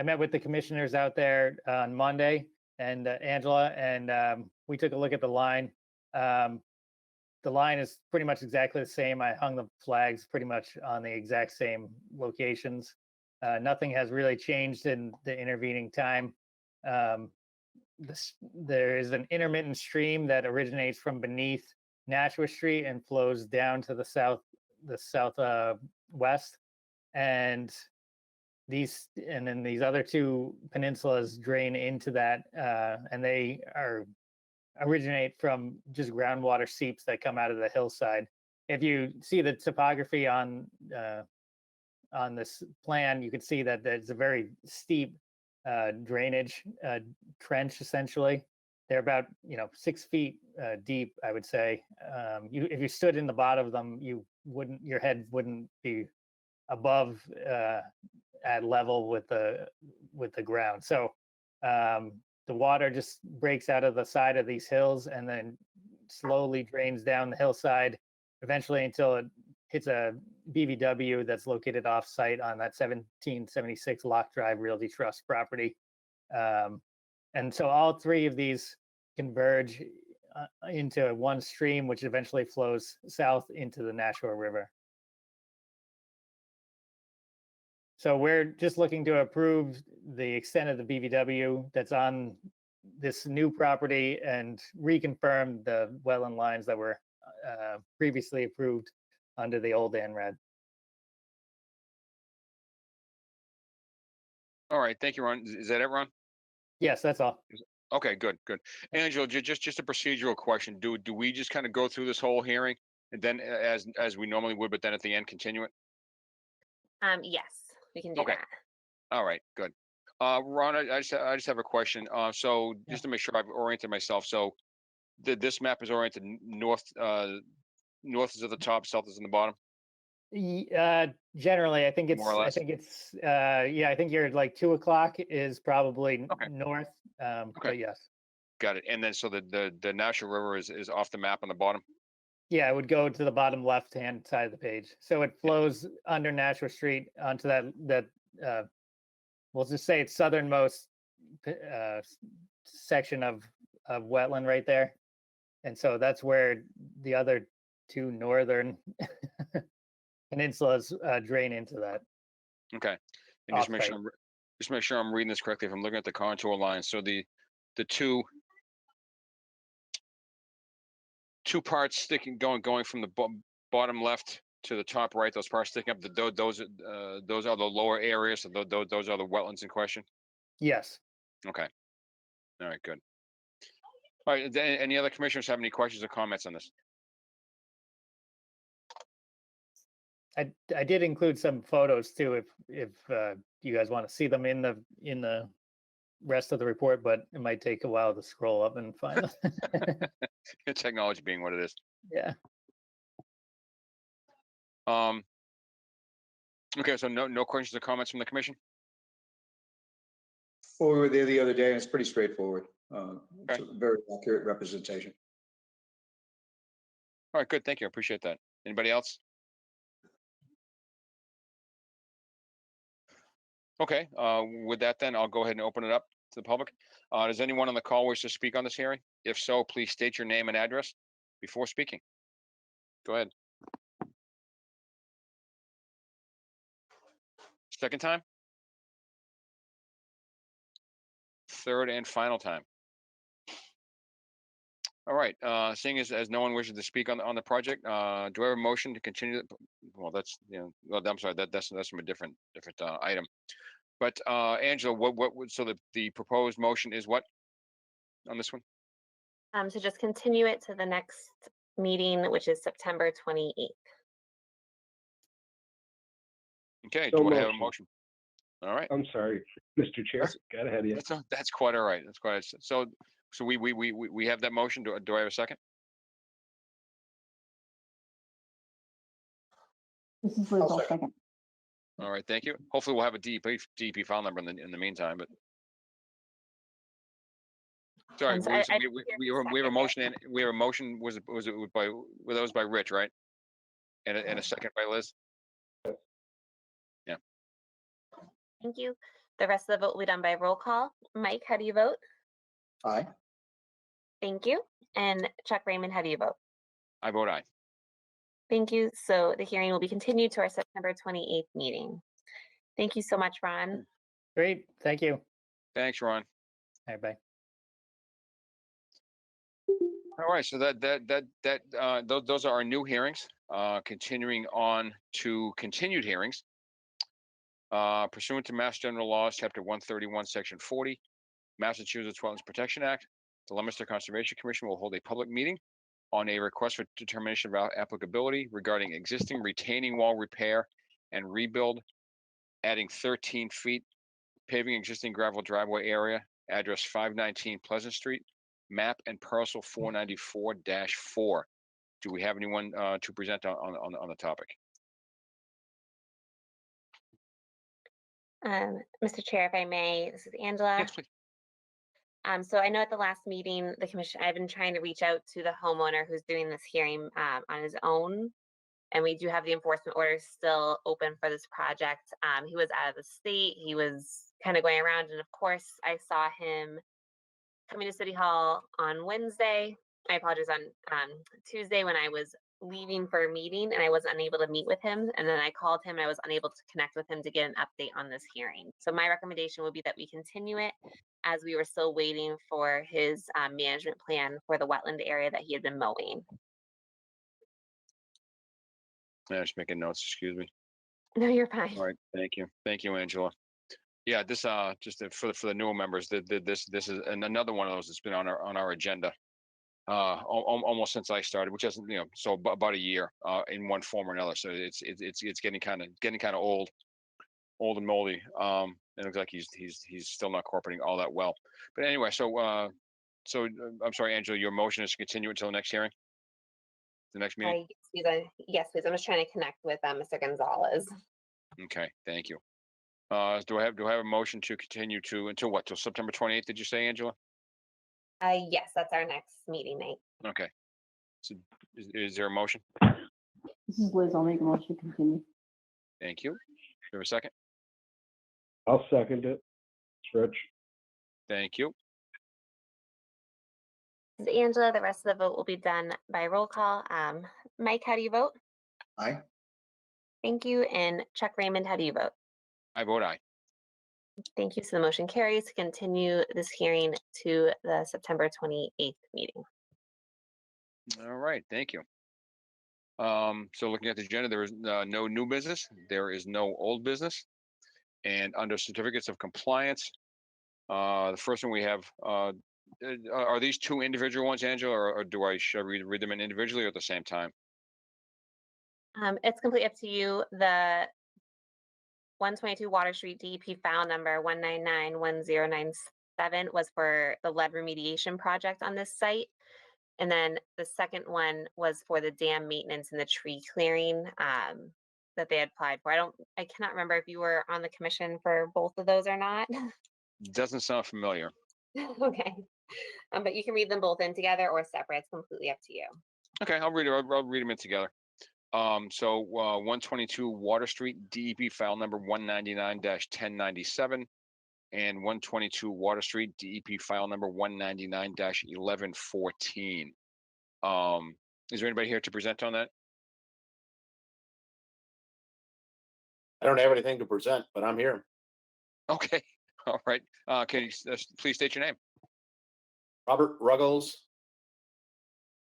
met with the commissioners out there on Monday and Angela, and we took a look at the line. The line is pretty much exactly the same. I hung the flags pretty much on the exact same locations. Nothing has really changed in the intervening time. There is an intermittent stream that originates from beneath Nashua Street and flows down to the southwest. And then these other two peninsulas drain into that, and they originate from just groundwater seeps that come out of the hillside. If you see the topography on this plan, you can see that there's a very steep drainage trench. Essentially, they're about 6 feet deep, I would say. If you stood in the bottom of them, your head wouldn't be above at level with the ground. So the water just breaks out of the side of these hills and then slowly drains down the hillside, eventually until it hits a BVW that's located off-site on that 1776 Lock Drive Realty Trust property. And so all three of these converge into one stream, which eventually flows south into the Nashua River. So we're just looking to approve the extent of the BVW that's on this new property and reconfirm the wetland lines that were previously approved under the old ANRAD. All right, thank you, Ron. Is that it, Ron? Yes, that's all. Okay, good. Angela, just a procedural question. Do we just kind of go through this whole hearing and then as we normally would, but then at the end continue it? Yes, we can do Okay. that. All right, good. Ron, I just have a question. So just to make sure I've oriented myself. So this map is oriented north. North is at the top, south is in the bottom. Generally, I think it's. More or less? I think it's. Yeah, I think you're like 2 o'clock is probably Okay. north. Okay. But yes. Got it. And then so the Nashua River is off the map on the bottom. Yeah, it would go to the bottom left-hand side of the page. So it flows under Nashua Street onto that we'll just say it's southernmost section of wetland right there. And so that's where the other two northern peninsulas drain into that. Okay. And just make Off-site. sure I'm reading this correctly. If I'm looking at the contour lines, so the two parts going from the bottom left to the top right, those parts sticking up, those are the lower areas. So those are the wetlands in question. Yes. Okay. All right. Good. All right. Any other commissioners have any questions or comments on this? I did include some photos too, if you guys want to see them in the rest of the report, but it might take a while to scroll up and find them. Technology being what it is. Yeah. Okay. So no questions or comments from the commission. Well, we were there the other day and it's pretty straightforward. It's a very accurate representation. All right. Good. Thank you. I appreciate that. Anybody else? Okay, with that then, I'll go ahead and open it up to the public. Does anyone on the call wish to speak on this hearing? If so, please state your name and address before speaking. Go ahead. Second time? Third and final time. All right, seeing as no one wishes to speak on the project, do I have a motion to continue? Well, that's, well, I'm sorry, that's from a different item. But Angela, what would, so the proposed motion is what on this one? So just continue it to the next meeting, which is September 28th. Okay, So do I have a motion. motion? All right, I'm sorry, Mr. Chair, got ahead of you. that's quite all right. That's quite, so we have that motion. Do I have a second? This is Liz, I'll I'll second. second. All right, thank you. Hopefully we'll have a DEP file number in the meantime, but. Sorry, sorry, I we have a motion and we have a motion, was it that was by Rich, right? And a second by Liz? Thank you. The rest of the vote will be done by roll call. Mike, how do you vote? Aye. Thank you. And Chuck Raymond, how do you vote? I vote aye. Thank you. So the hearing will be continued to our September 28th meeting. Thank you so much, Ron. Great. Thank you. Thanks, Ron. All right, bye. All right, so those are our new hearings. Continuing on to continued hearings. Pursuant to Mass General Laws, Chapter 131, Section 40, Massachusetts Wetlands Protection Act, the Leominster Conservation Commission will hold a public meeting on a request for determination of applicability regarding existing retaining wall repair and rebuild, adding 13 feet, paving existing gravel driveway area, address 519 Pleasant Street, map and parcel 494-4. Do we have anyone to present on the topic? Mr. Chair, if I may, this is Angela. Yes, please. So I know at the last meeting, the commission, I've been trying to reach out to the homeowner who's doing this hearing on his own. And we do have the enforcement orders still open for this project. He was out of the state. He was kind of going around. And of course, I saw him coming to City Hall on Wednesday. I apologize, on Tuesday when I was leaving for a meeting and I was unable to meet with him. And then I called him and I was unable to connect with him to get an update on this hearing. So my recommendation would be that we continue it as we were still waiting for his management plan for the wetland area that he had been mowing. Yeah, just making notes, excuse me. No, you're fine. All right, thank you, Angela. Yeah, this just for the newer members, this is another one of those that's been on our agenda almost since I started, which isn't, so about a year in one form or another. So it's getting kind of old and moldy. It looks like he's still not cooperating all that well. But anyway, so I'm sorry, Angela, your motion is to continue until the next hearing, the next meeting. Yes, please. I'm just trying to connect with Mr. Gonzalez. Okay, thank you. Do I have a motion to continue until what? Till September 28th? Did you say, Angela? Yes, that's our next meeting night. Okay. So is there a motion? This is Liz. I'll make a motion to continue. Thank you. Do you have a second? I'll second it. It's Rich. Thank you. This is Angela. The rest of the vote will be done by roll call. Mike, how do you vote? Aye. Thank you. And Chuck Raymond, how do you vote? I vote aye. Thank you. So the motion carries to continue this hearing to the September 28th meeting. All right, thank you. So looking at the agenda, there is no new business. There is no old business. And under certificates of compliance, the first one we have, are these two individual ones, Angela, or should I read them individually or at the same time? It's completely up to you. The 122 Water Street DEP file number 1991097 was for the lead remediation project on this site. And then the second one was for the dam maintenance and the tree clearing that they had applied for. I cannot remember if you were on the commission for both of those or not. Doesn't sound familiar. Okay. But you can read them both in together or separate. It's completely up to you. Okay, I'll read them in together. So 122 Water Street DEP file number 199-1097 and 122 Water Street DEP file number 199-1114. Is there anybody here to present on that? I don't have anything to present, but I'm here. Okay, all right. Can you please state your name? Robert Ruggles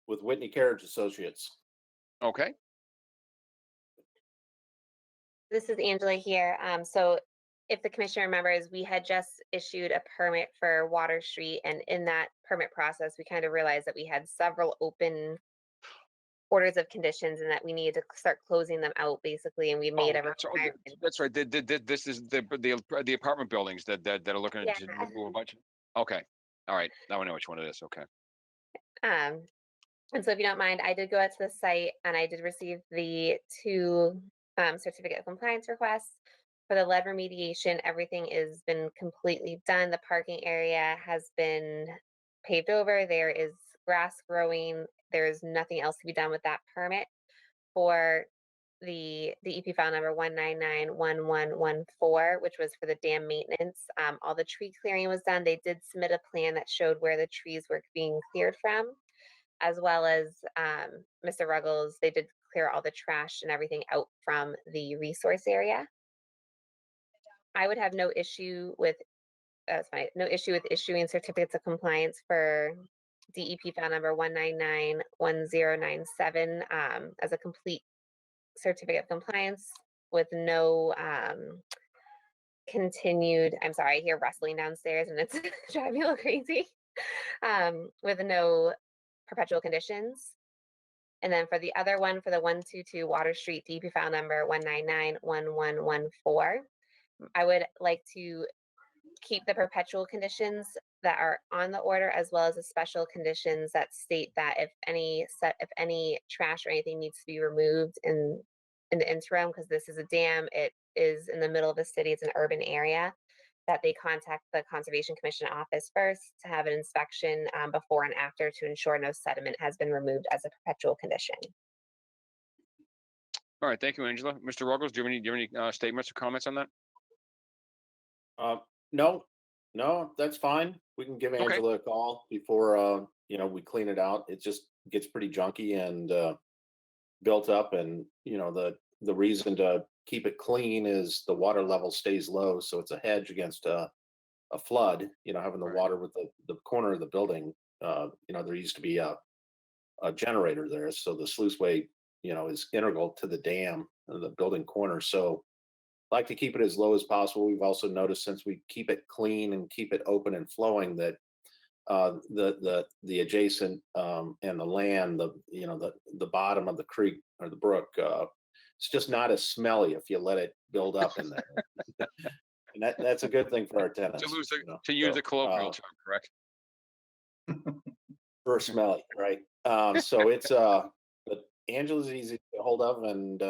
with Whitney Carriage Associates. Okay. This is Angela here. So if the commissioner remembers, we had just issued a permit for Water Street, and in that permit process, we kind of realized that we had several open orders of conditions and that we needed to start closing them out basically, and we made a requirement. That's right. This is the apartment buildings that are looking to move a bunch. Okay. All right. Now I know which one it is. Okay. And so if you don't mind, I did go out to the site and I did receive the two certificate of compliance requests. For the lead remediation, everything has been completely done. The parking area has been paved over. There is grass growing. There's nothing else to be done with that permit. For the EP file number 1991114, which was for the dam maintenance, all the tree clearing was done. They did submit a plan that showed where the trees were being cleared from, as well as Mr. Ruggles, they did clear all the trash and everything out from the resource area. I would have no issue with, no issue with issuing certificates of compliance for DEP file number 1991097 as a complete certificate of compliance with no continued, I'm sorry, I hear rustling downstairs and it's driving me a little crazy, with no perpetual conditions. And then for the other one, for the 122 Water Street, DEP file number 1991114, I would like to keep the perpetual conditions that are on the order, as well as the special conditions that state that if any trash or anything needs to be removed in the interim, because this is a dam, it is in the middle of the city, it's an urban area, that they contact the Conservation Commission office first to have an inspection before and after to ensure no sediment has been removed as a perpetual condition. All right, thank you, Angela. Mr. Ruggles, do you have any statements or comments on that? No, that's fine. We can give Okay. Angela a call before, we clean it out. It just gets pretty junky and built up, and the reason to keep it clean is the water level stays low, so it's a hedge against a flood. Having the Right. water with the corner of the building. There used to be a generator there, so the sluiceway is integral to the dam, the building corner. So like to keep it as low as possible. We've also noticed, since we keep it clean and keep it open and flowing, that the adjacent and the land, the bottom of the creek or the brook, it's just not as smelly if you let it build up in there. And that's a good thing for our tenants. To use a colloquial term, correct? For smelly, right? So it's but Angela's easy to get hold of, and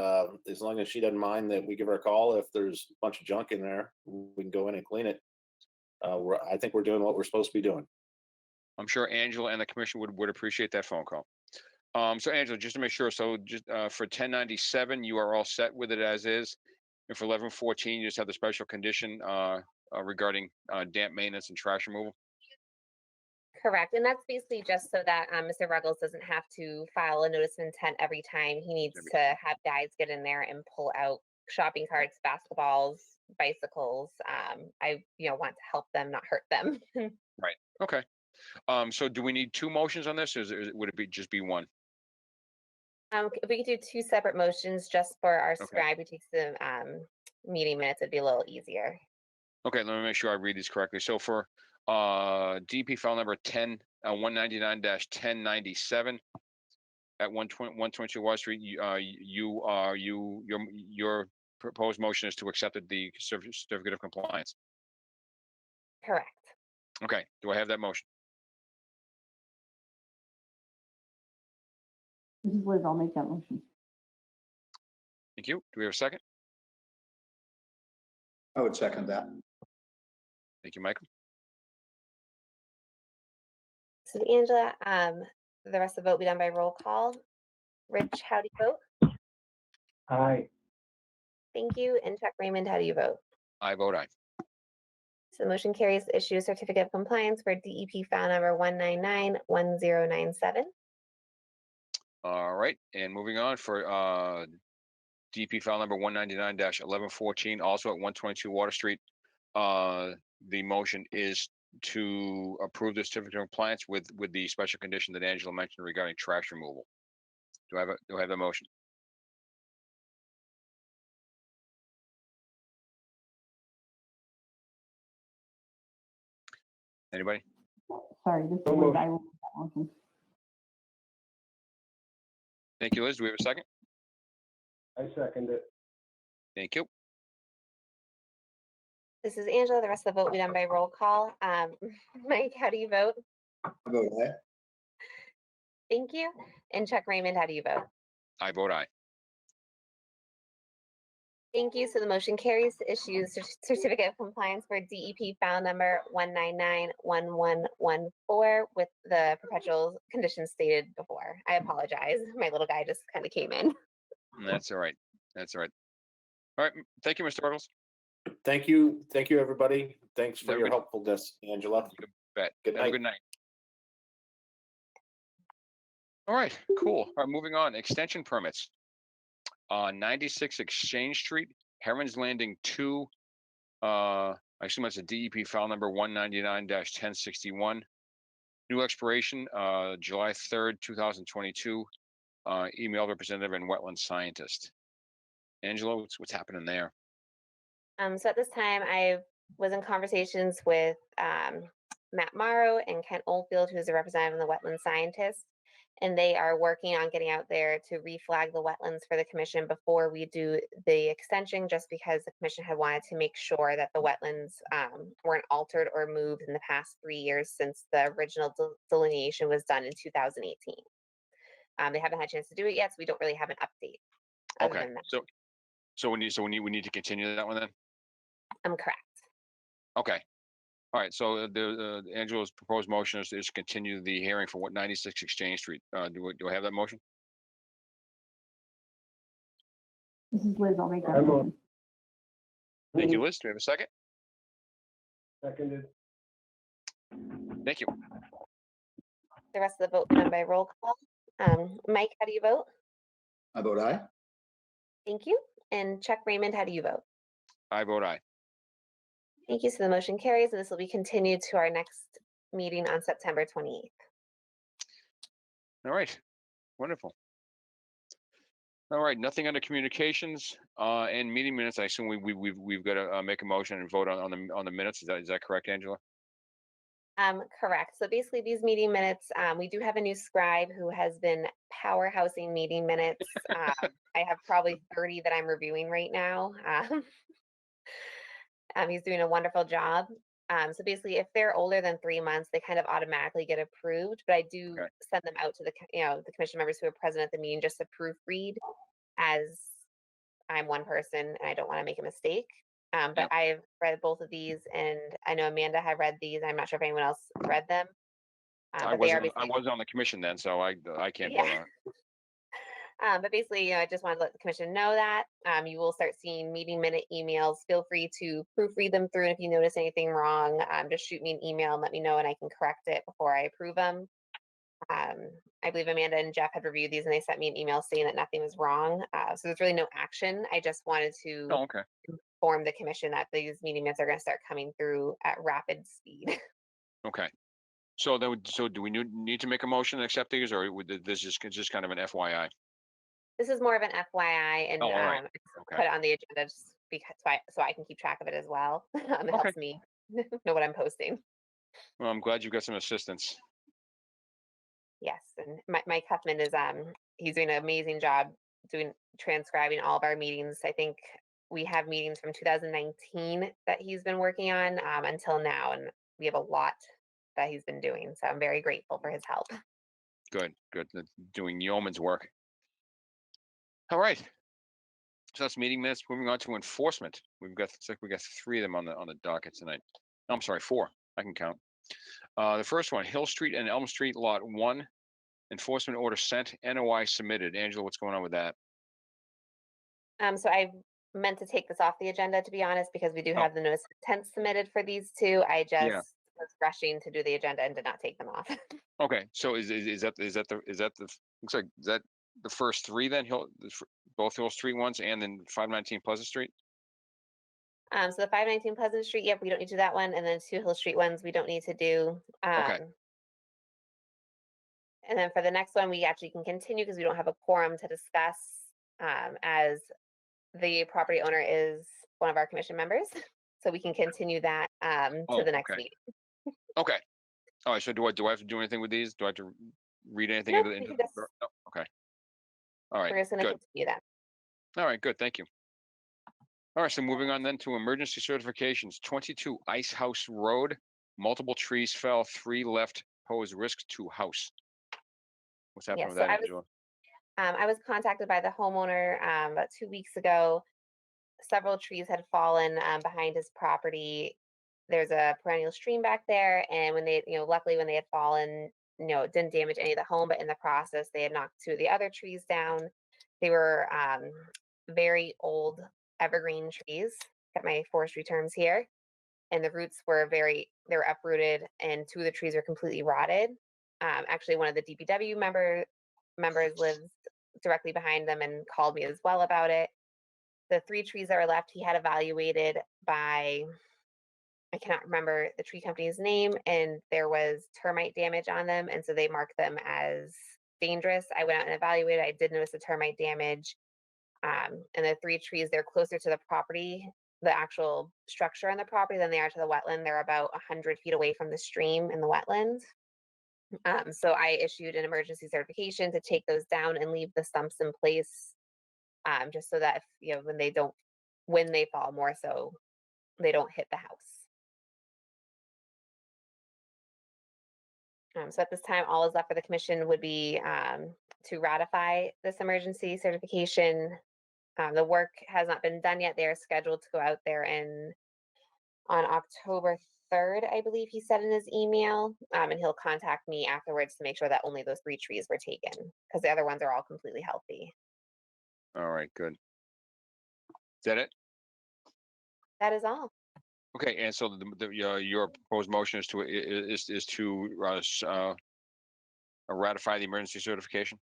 as long as she doesn't mind that we give her a call if there's a bunch of junk in there, we can go in and clean it. I think we're doing what we're supposed to be doing. I'm sure Angela and the commission would appreciate that phone call. So Angela, just to make sure, so just for 1097, you are all set with it as is, and for 1114, you just have the special condition regarding damp maintenance and trash removal. Correct, and that's basically just so that Mr. Ruggles doesn't have to file a notice of intent every time he needs to have guys get in there and pull out shopping carts, basketballs, bicycles. I want to help them, not hurt them. Right. Okay. So do we need two motions on this, or would it just be one? If we could do two separate motions just for our scribe who takes the meeting minutes, it'd be a little easier. Okay, let me make sure I read these correctly. So for DP file number 199-1097 at 122 Wall Street, your proposed motion is to accept the certificate of compliance. Correct. Okay, do I have that motion? This is Liz, I'll make that motion. Thank you. Do we have a second? I would second that. Thank you, Michael. So Angela, the rest of the vote will be done by roll call. Rich, how do you vote? Aye. Thank you. And Chuck Raymond, how do you vote? I vote aye. So the motion carries to issue a certificate of compliance for DEP file number 1991097. All right, and moving on for DP file number 199-1114, also at 122 Water Street. The motion is to approve the certificate of compliance with the special condition that Angela mentioned regarding trash removal. Do I have a motion? Anybody? Sorry, this is Liz, I will make that motion. Thank you, Liz. Do we have a second? I second it. Thank you. This is Angela. The rest of the vote will be done by roll call. Mike, how do you vote? I vote aye. Thank you. And Chuck Raymond, how do you vote? I vote aye. Thank you. So the motion carries to issue certificate of compliance for DEP file number 1991114 with the perpetual conditions stated before. I apologize. My little guy just kind of came in. That's all right. That's all right. All right. Thank you, Mr. Ruggles. Thank you, everybody. Thanks for Have a your good- helpfulness, Angela. You bet. Good Have a night. good night. All right, cool. All right, moving on. Extension permits. 96 Exchange Street, Heron's Landing 2. I assume that's a DEP file number 199-1061. New expiration, July 3rd, 2022. Email representative and wetland scientist. Angela, what's happening there? So at this time, I was in conversations with Matt Morrow and Kent Oldfield, who's a representative and the wetland scientist, and they are working on getting out there to reflag the wetlands for the commission before we do the extension, just because the commission had wanted to make sure that the wetlands weren't altered or moved in the past 3 years since the original delineation was done in 2018. They haven't had a chance to do it yet, so we don't really have an update. other Okay, than that. so we need to continue that one then? I'm correct. Okay. All right, so Angela's proposed motion is to continue the hearing for 96 Exchange Street. Do I have that motion? This is Liz, I'll make that I'm on. motion. Thank you, Liz. Do we have a second? Seconded. Thank you. The rest of the vote done by roll call. Mike, how do you vote? I vote aye. Thank you. And Chuck Raymond, how do you vote? I vote aye. Thank you. So the motion carries, and this will be continued to our next meeting on September 28th. All right, wonderful. All right, nothing under communications and meeting minutes. I assume we've got to make a motion and vote on the minutes. Is that correct, Angela? Correct. So basically these meeting minutes, we do have a new scribe who has been powerhousing meeting minutes. I have probably 30 that I'm reviewing right now. He's doing a wonderful job. So basically if they're older than 3 months, they kind of automatically get approved, but I do send them out to the commission members who are present at the meeting just to proofread, as I'm one person and I don't want to make a mistake. But I've read both of these, and I know Amanda had read these. I'm not sure if anyone else read them. I was on the commission then, so I can't vote on it. But basically, I just wanted to let the commission know that you will start seeing meeting minute emails. Feel free to proofread them through, and if you notice anything wrong, just shoot me an email and let me know, and I can correct it before I approve them. I believe Amanda and Jeff had reviewed these, and they sent me an email saying that nothing was wrong. So there's really no action. I just wanted to inform the commission that these meeting minutes are going to start coming through at rapid speed. Okay. So do we need to make a motion to accept these, or would this just kind of an FYI? This is more of an FYI, and Okay. put it on the agenda just because so I can keep track of it as well. It helps me know what I'm posting. Well, I'm glad you got some assistance. Yes, and Mike Huffman is he's doing an amazing job transcribing all of our meetings. I think we have meetings from 2019 that he's been working on until now, and we have a lot that he's been doing. So I'm very grateful for his help. Good. Doing yeoman's work. All right. So that's meeting minutes. Moving on to enforcement. We got 3 of them on the docket tonight. I'm sorry, 4. I can count. The first one, Hill Street and Elm Street, Lot 1. Enforcement order sent. NOI submitted. Angela, what's going on with that? So I meant to take this off the agenda, to be honest, because we do have the notice of intent submitted for these 2. I just was rushing to do the agenda and did not take them off. Okay, so is that the looks like is that the first 3 then? Both Hill Street ones and then 519 Pleasant Street? So the 519 Pleasant Street, yep, we don't need to do that one, and then 2 Hill Street ones we don't need to do. Okay. And then for the next one, we actually can continue because we don't have a quorum to discuss, as the property owner is one of our commission members. So we can continue that to the next meeting. Okay. All right. So do I have to do anything with these? Do I have to read anything Nope, into you the? can just- No, okay. All right. We're just going to Good. continue that. All right. Good. Thank you. All right. So moving on then to emergency certifications. 22 Ice House Road. Multiple trees fell. 3 left. Pose risk to house. What's happening with that, Angela? I was contacted by the homeowner about 2 weeks ago. Several trees had fallen behind his property. There's a perennial stream back there, and when they, luckily when they had fallen, it didn't damage any of the home, but in the process, they had knocked 2 of the other trees down. They were very old evergreen trees. Got my forestry terms here, and the roots were they were uprooted, and 2 of the trees were completely rotted. Actually, one of the DPW members lives directly behind them and called me as well about it. The 3 trees that were left, he had evaluated by I cannot remember the tree company's name, and there was termite damage on them, and so they marked them as dangerous. I went out and evaluated. I did notice the termite damage. And the 3 trees, they're closer to the property, the actual structure on the property than they are to the wetland. They're about 100 feet away from the stream in the wetland. So I issued an emergency certification to take those down and leave the stumps in place, just so that if, you know, when they fall, more so they don't hit the house. So at this time, all is left for the commission would be to ratify this emergency certification. The work has not been done yet. They're scheduled to go out there on October 3rd, I believe he said in his email, and he'll contact me afterwards to make sure that only those 3 trees were taken, because the other ones are all completely healthy. All right, good. Is that it? That is all. Okay, and so your proposed motion is to ratify the emergency certification?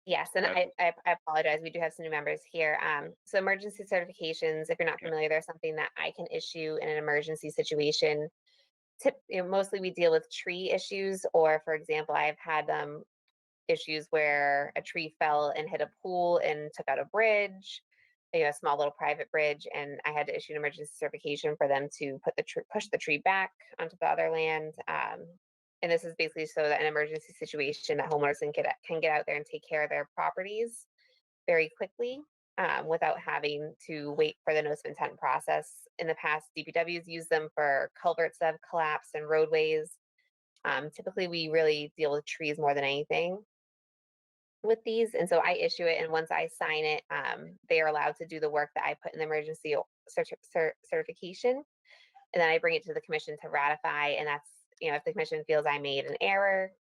Yes, and Okay. I apologize. We do have some new members here. So emergency certifications, if you're not Okay. familiar, they're something that I can issue in an emergency situation. Mostly we deal with tree issues, or for example, I've had issues where a tree fell and hit a pool and took out a bridge, a small little private bridge, and I had to issue an emergency certification for them to push the tree back onto the other land. And this is basically so that in an emergency situation, that homeowners can get out there and take care of their properties very quickly, without having to wait for the notice of intent process. In the past, DPW's used them for culverts that have collapsed and roadways. Typically, we really deal with trees more than anything with these, and so I issue it, and once I sign it, they are allowed to do the work that I put in the emergency certification, and then I bring it to the commission to ratify. And that's, if the commission feels I made an error,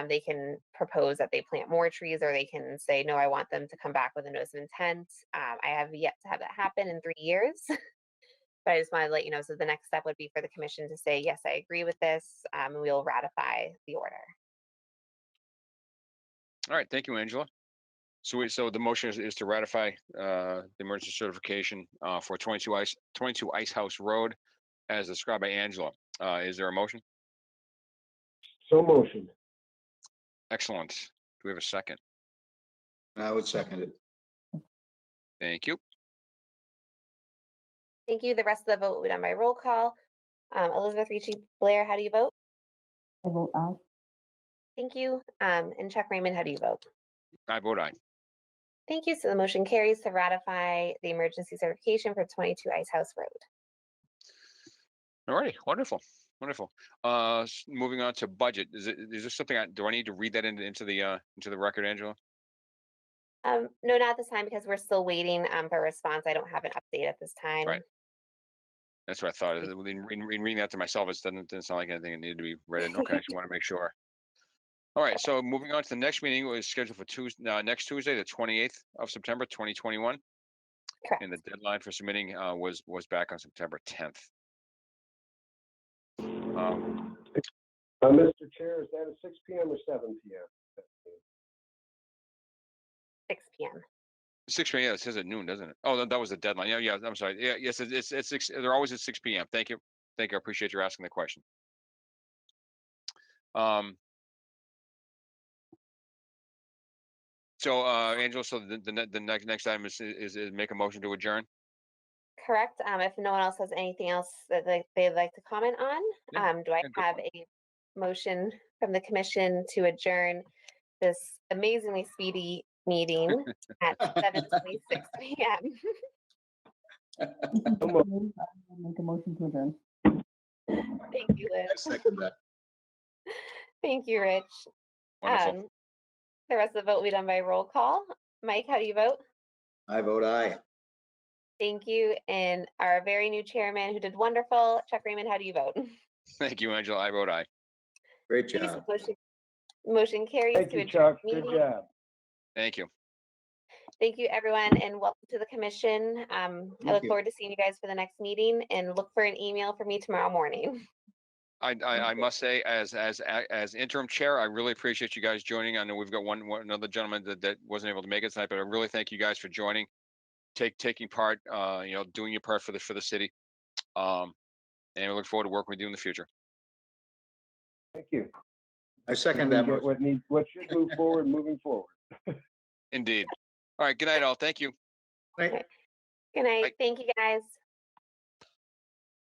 they can propose that they plant more trees, or they can say, no, I want them to come back with a notice of intent. I have yet to have that happen in 3 years. But I just wanted to let you know, so the next step would be for the commission to say, yes, I agree with this, and we'll ratify the order. All right, thank you, Angela. So the motion is to ratify the emergency certification for 22 Ice House Road as described by Angela. Is there a motion? So motion. Excellent. Do we have a second? I would second it. Thank you. Thank you. The rest of the vote will be done by roll call. Elizabeth Ricci Blair, how do you vote? I vote aye. Thank you. And Chuck Raymond, how do you vote? I vote aye. Thank you. So the motion carries to ratify the emergency certification for 22 Ice House Road. All righty, wonderful, wonderful. Moving on to budget. Is there something? Do I need to read that into the record, Angela? No, not this time, because we're still waiting for a response. I don't have an update at this time. Right. That's what I thought. In reading that to myself, it didn't sound like anything that needed to be read in. Okay, I just want to make sure. All right, so moving on to the next meeting was scheduled for next Tuesday, the 28th of September, 2021. Correct. And the deadline for submitting was back on September 10th. Mr. Chair, is that at 6 p.m. or 7 p.m.? 6 p.m. 6 p.m. Yeah, it says at noon, doesn't it? Oh, that was the deadline. Yeah. I'm sorry. Yeah, yes, it's 6. They're always at 6 p.m. Thank you. I appreciate you asking the question. So, Angela, so the next item is make a motion to adjourn. Correct. If no one else has anything else that they'd like to comment on, do I yeah, go have a motion from the commission to adjourn this amazingly speedy meeting at 7:26 p.m.? I make a motion to adjourn. Thank you, I Liz. second that. Thank you, Rich. Wonderful. The rest of the vote will be done by roll call. Mike, how do you vote? I vote aye. Thank you. And our very new chairman who did wonderful, Chuck Raymond, how do you vote? Thank you, Angela. I vote aye. Great Thank you. job. So motion carries Thank to you, adjourn Chuck. the Good meeting. job. Thank you. Thank you, everyone, and welcome to the commission. I look you. forward to seeing you guys for the next meeting, and look for an email from me tomorrow morning. I must say, as interim chair, I really appreciate you guys joining. I know we've got another gentleman that wasn't able to make it tonight, but I really thank you guys for joining, taking part, doing your part for the city. And we look forward to working with you in the future. Thank you. I second We that get motion. what should move forward, moving forward. Indeed. All right. Good night, all. Thank you. Right. Good night. Bye. Thank you, guys.